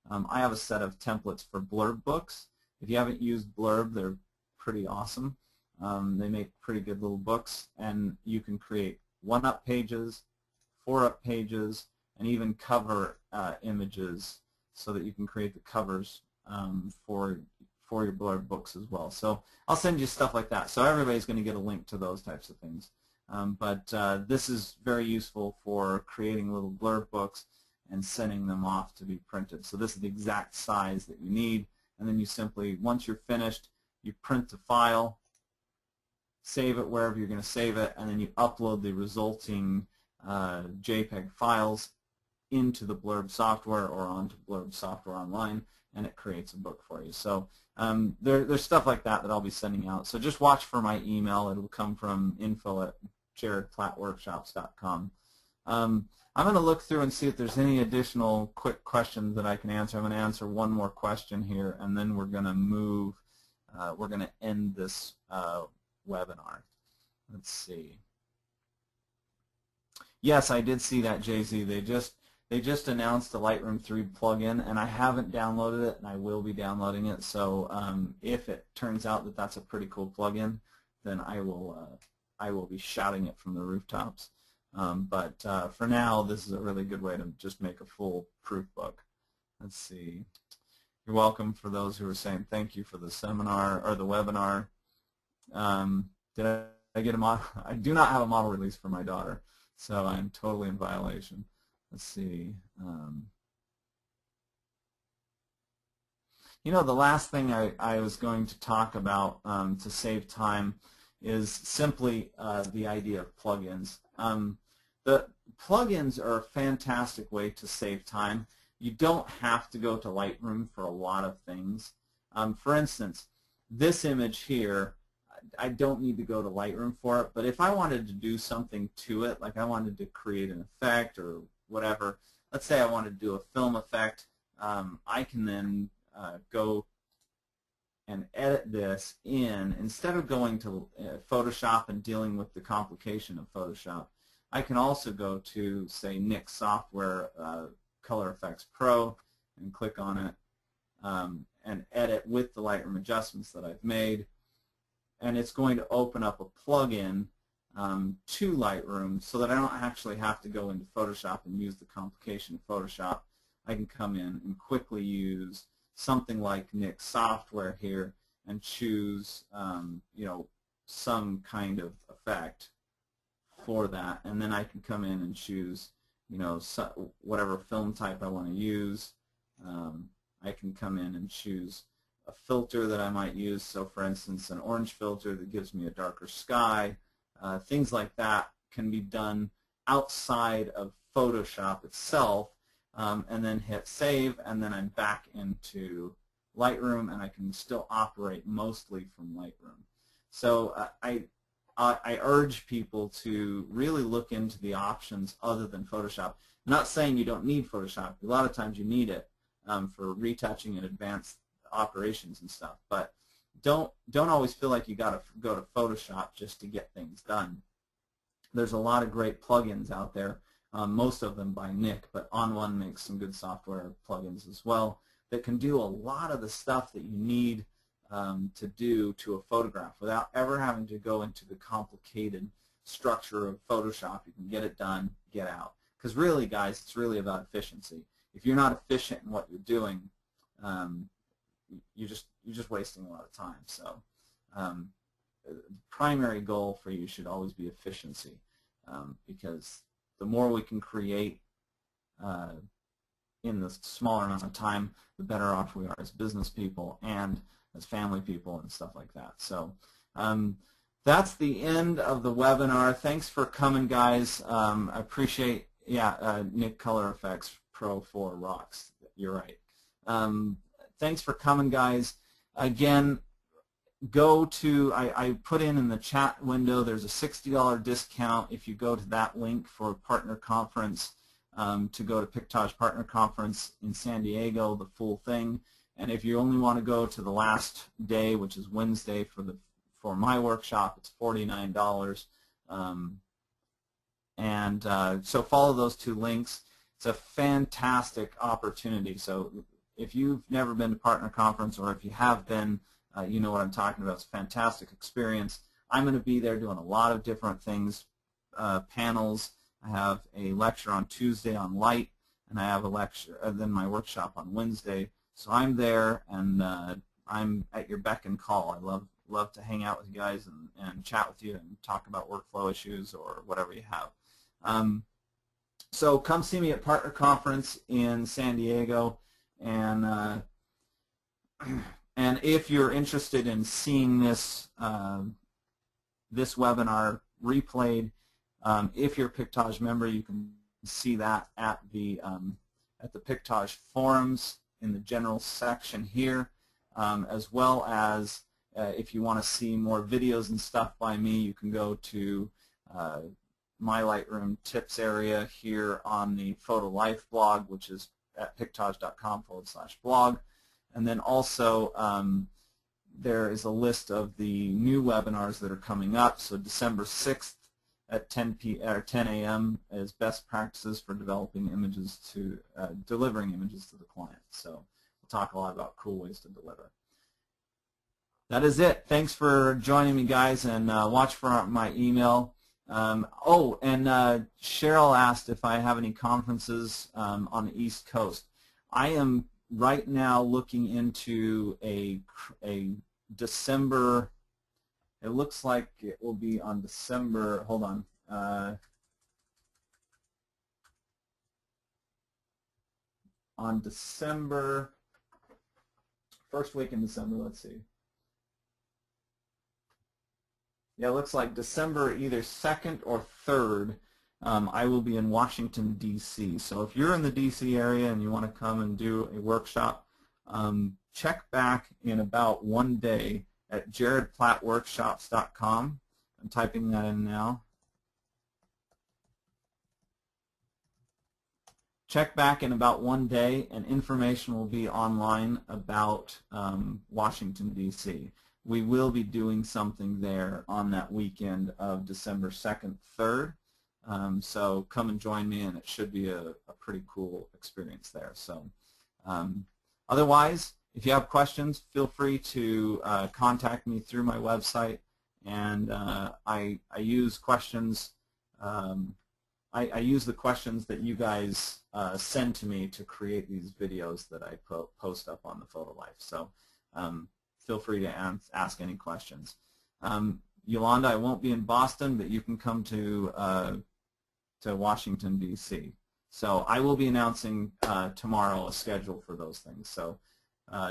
I have a set of templates for blurb books. If you haven't used Blurb, they're pretty awesome. They make pretty good little books, and you can create 1-up pages, 4-up pages, and even cover images so that you can create the covers for your Blurb books as well. So I'll send you stuff like that. So everybody's going to get a link to those types of things. But this is very useful for creating little blurb books and sending them off to be printed. So this is the exact size that you need, and then you simply, once you're finished, you print the file, save it wherever you're going to save it, and then you upload the resulting JPEG files into the Blurb software or onto Blurb software online, and it creates a book for you. So there's stuff like that I'll be sending out. So just watch for my email. It'll come from info@jaredplattworkshops.com. I'm going to look through and see if there's any additional quick questions that I can answer. I'm going to answer one more question here, and then we're going to move. We're going to end this webinar. Let's see. Yes, I did see that, Jay-Z. They just announced the Lightroom 3 plugin, and I haven't downloaded it, and I will be downloading it. So if it turns out that that's a pretty cool plugin, then I will be shouting it from the rooftops. But for now, this is a really good way to just make a full proof book. Let's see. You're welcome for those who are saying thank you for the seminar or the webinar. Did I I get a model? I do not have a model release for my daughter, so I'm totally in violation. Let's see. You know, the last thing I was going to talk about to save time is simply the idea of plugins. The plugins are a fantastic way to save time. You don't have to go to Lightroom for a lot of things. For instance, this image here, I don't need to go to Lightroom for it, but if I wanted to do something to it, like I wanted to create an effect or whatever, let's say I wanted to do a film effect, I can then go and edit this in, instead of going to Photoshop and dealing with the complication of Photoshop, I can also go to, say, Nik Software Color Effects Pro and click on it and edit with the Lightroom adjustments that I've made. And it's going to open up a plugin to Lightroom so that I don't actually have to go into Photoshop and use the complication of Photoshop. I can come in and quickly use something like Nik Software here and choose you know, some kind of effect for that, and then I can come in and choose, you know, whatever film type I want to use. I can come in and choose a filter that I might use. So, for instance, an orange filter that gives me a darker sky. Things like that can be done outside of Photoshop itself, and then hit save, and then I'm back into Lightroom, and I can still operate mostly from Lightroom. So I urge people to really look into the options other than Photoshop. I'm not saying you don't need Photoshop. A lot of times you need it for retouching and advanced operations and stuff, but don't always feel like you got to go to Photoshop just to get things done. There's a lot of great plugins out there, most of them by Nik, but On One makes some good software plugins as well that can do a lot of the stuff that you need to do to a photograph without ever having to go into the complicated structure of Photoshop. You can get it done, get out. Because really, guys, it's really about efficiency. If you're not efficient in what you're doing, you're just wasting a lot of time. So the primary goal for you should always be efficiency, because the more we can create in the smaller amount of time, the better off we are as business people and as family people and stuff like that. So that's the end of the webinar. Thanks for coming, guys. I appreciate, Nik Color Effects Pro 4 rocks. You're right. Thanks for coming, guys. Again, go to, I put in the chat window, there's a $60 discount if you go to that link for Partner Conference, to go to Pictage Partner Conference in San Diego, the full thing. And if you only want to go to the last day, which is Wednesday for my workshop, it's $49. So follow those two links. It's a fantastic opportunity. So if you've never been to Partner Conference, or if you have been, you know what I'm talking about. It's a fantastic experience. I'm going to be there doing a lot of different things, panels. I have a lecture on Tuesday on light, and I have a lecture, then my workshop on Wednesday. So I'm there, and I'm at your beck and call. I love to hang out with you guys and chat with you and talk about workflow issues or whatever you have. So come see me at Partner Conference in San Diego, and if you're interested in seeing this this webinar replayed, if you're a Pictage member, you can see that at the Pictage forums in the general section here, as well as if you want to see more videos and stuff by me, you can go to my Lightroom tips area here on the Photo Life blog, which is at pictage.com/blog. And then also there is a list of the new webinars that are coming up. So December 6th at 10 a.m. is best practices for developing images to delivering images to the client. So we'll talk a lot about cool ways to deliver. That is it. Thanks for joining me, guys, and watch for my email. Cheryl asked if I have any conferences on the East Coast. I am right now looking into a December It looks like it will be on December, hold on. On December, first week in December, let's see. Yeah, it looks like December either 2nd or 3rd. I will be in Washington, D.C. So if you're in the D.C. area and you want to come and do a workshop, check back in about 1 day at jaredplattworkshops.com. I'm typing that in now. Check back in about 1 day, and information will be online about Washington, D.C. We will be doing something there on that weekend of December 2nd, 3rd. So come and join me, and it should be a pretty cool experience there. So otherwise, if you have questions, feel free to contact me through my website. And I use questions. I use the questions that you guys send to me to create these videos that I post up on the Photo Life. So feel free to ask any questions. Yolanda, I won't be in Boston, but you can come to Washington, D.C. So I will be announcing tomorrow a schedule for those things. So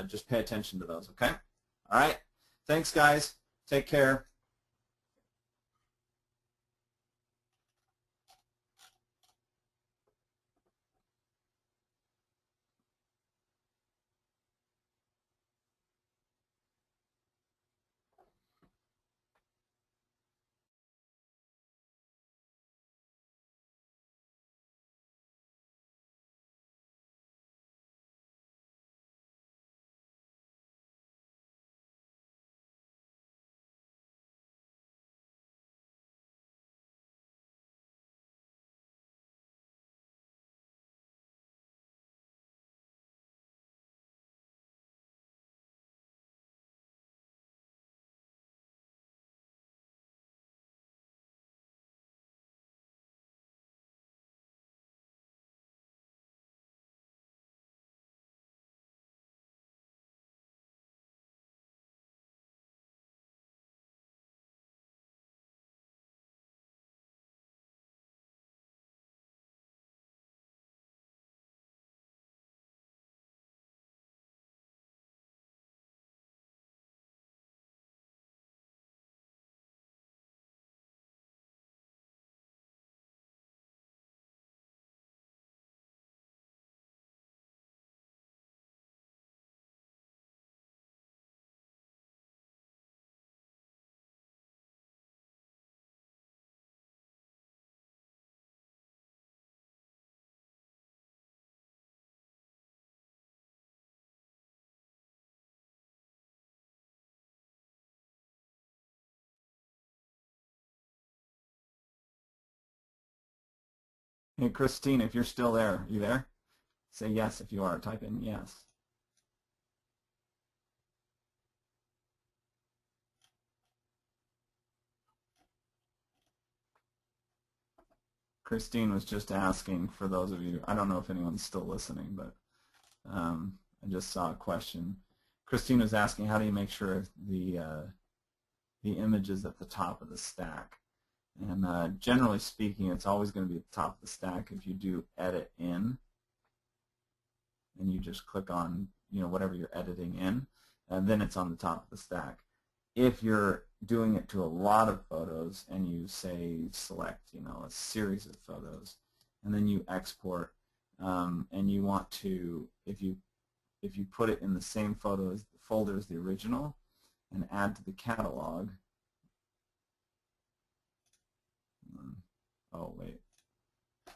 just pay attention to those, okay? All right. Thanks, guys. Take care. Hey, Christine, if you're still there, you there? Say yes if you are. Type in yes. Christine was just asking, for those of you, I don't know if anyone's still listening, but I just saw a question. Christine was asking, how do you make sure the image is at the top of the stack? And generally speaking, it's always going to be at the top of the stack. If you do edit in, and you just click on whatever you're editing in, and then it's on the top of the stack. If you're doing it to a lot of photos and you say select a series of photos, and then you export, and you want to, if you put it in the same folder as the original and add to the catalog, oh wait, I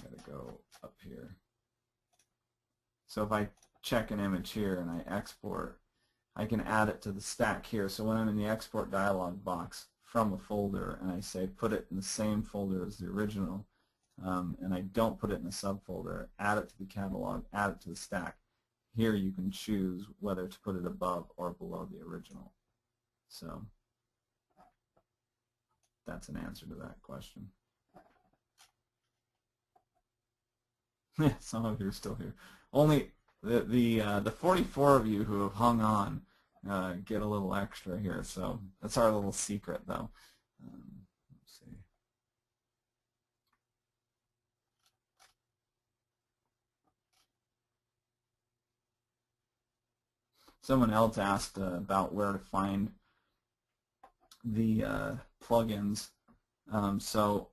gotta go up here. So if I check an image here and I export, I can add it to the stack here. So when I'm in the export dialog box from a folder and I say put it in the same folder as the original, and I don't put it in a subfolder, add it to the catalog, add it to the stack, here you can choose whether to put it above or below the original. So that's an answer to that question. Some of you are still here. Only the 44 of you who have hung on get a little extra here. So that's our little secret, though. Let's see. Someone else asked about where to find the plugins. So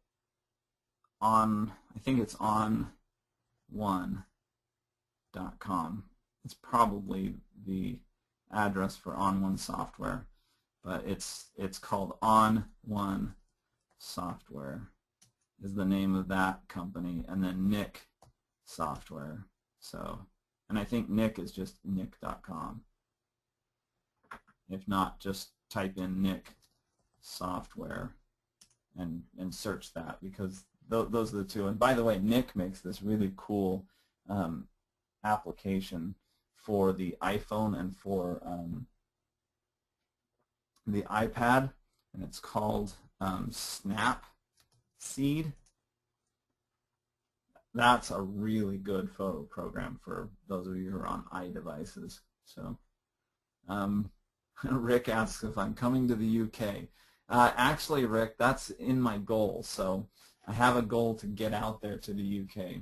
I think it's on1.com. It's probably the address for On1 software, but it's called On1 Software is the name of that company, and then Nick Software. So, and I think Nick is just nick.com. If not, just type in Nick Software and search that, because those are the two. And by the way, Nick makes this really cool application for the iPhone and for the iPad, and it's called Snapseed. That's a really good photo program for those of you who are on iDevices. So, Rick asks if I'm coming to the UK. Actually, Rick, that's in my goal. So I have a goal to get out there to the UK.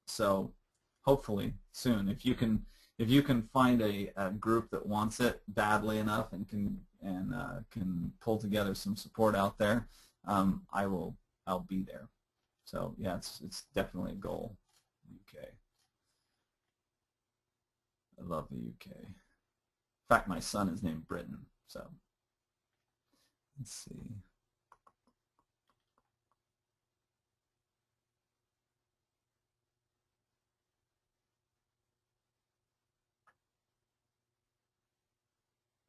So hopefully soon, if you can find a group that wants it badly enough and can pull together some support out there, I'll be there. So yeah, it's definitely a goal. UK. I love the UK. In fact, my son is named Britain. So let's see.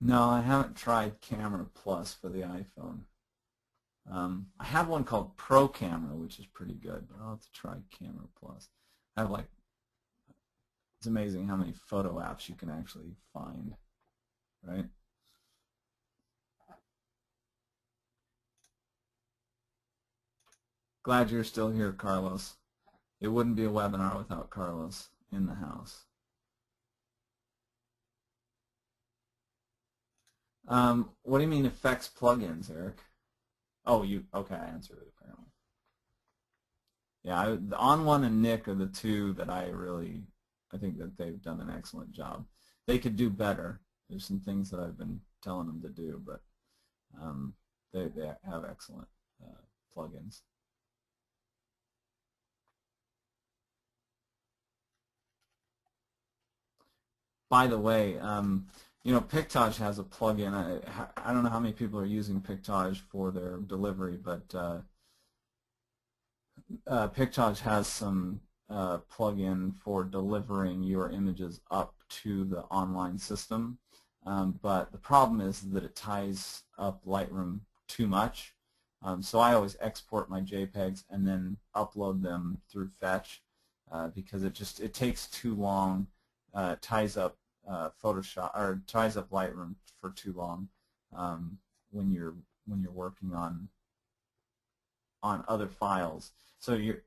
No, I haven't tried Camera Plus for the iPhone. I have one called Pro Camera, which is pretty good, but I'll have to try Camera Plus. I have it's amazing how many photo apps you can actually find, right? Glad you're still here, Carlos. It wouldn't be a webinar without Carlos in the house. What do you mean effects plugins, Eric? Oh, okay, I answered it apparently. Yeah, the On1 and Nick are the two that I think that they've done an excellent job. They could do better. There's some things that I've been telling them to do, but they have excellent plugins. By the way, you know, Pictage has a plugin. I don't know how many people are using Pictage for their delivery, but Pictage has some plugin for delivering your images up to the online system. But the problem is that it ties up Lightroom too much. So I always export my JPEGs and then upload them through Fetch because it takes too long. Ties up Photoshop or ties up Lightroom for too long when you're working on other files. So you're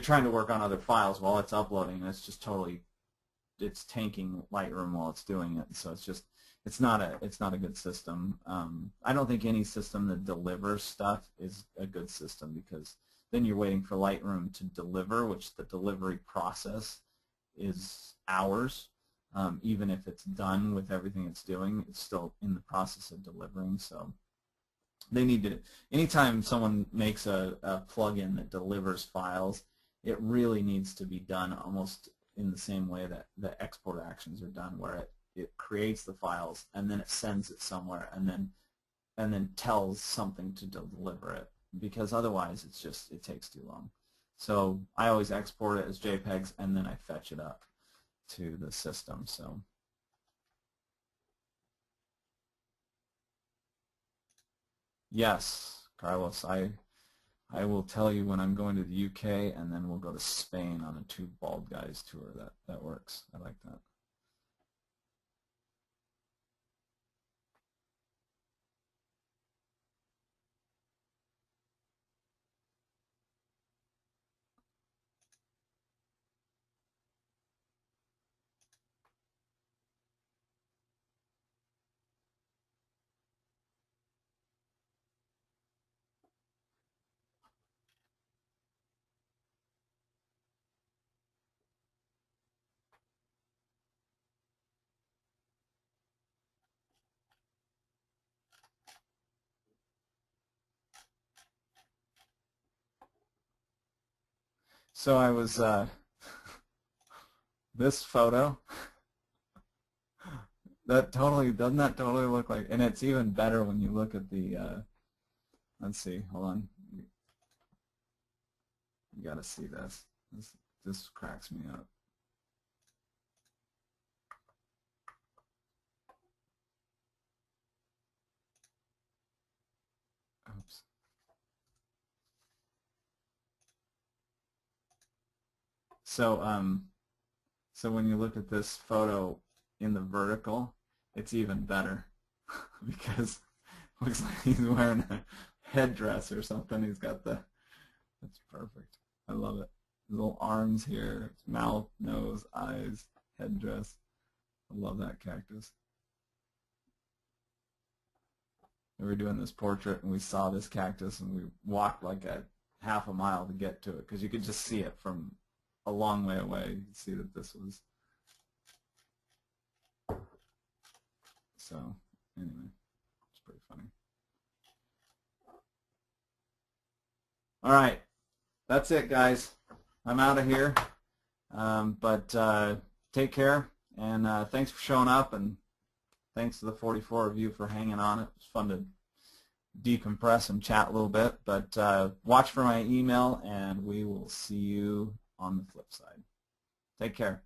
trying to work on other files while it's uploading, and it's just it's tanking Lightroom while it's doing it. So it's not a good system. I don't think any system that delivers stuff is a good system, because then you're waiting for Lightroom to deliver, which the delivery process is hours. Even if it's done with everything it's doing, it's still in the process of delivering. So they need to, anytime someone makes a plugin that delivers files, it really needs to be done almost in the same way that the export actions are done, where it creates the files and then it sends it somewhere and then tells something to deliver it, because otherwise it takes too long. So I always export it as JPEGs and then I fetch it up to the system. So yes, Carlos, I will tell you when I'm going to the UK, and then we'll go to Spain on a Two Bald Guys tour. That works. I like that. So I was this photo. That totally doesn't that totally look like, and it's even better when you look at the. Let's see. Hold on. You got to see this. This cracks me up. Oops. So when you look at this photo in the vertical, it's even better because it looks like he's wearing a headdress or something. He's got that's perfect. I love it. His little arms here, his mouth, nose, eyes, headdress. I love that cactus. We were doing this portrait and we saw this cactus and we walked like a half a mile to get to it because you could just see it from a long way away. You could see that this was. So anyway, it's pretty funny. All right, that's it, guys. I'm out of here, but take care, and thanks for showing up, and thanks to the 44 of you for hanging on. It was fun to decompress and chat a little bit, but watch for my email, and we will see you on the flip side. Take care.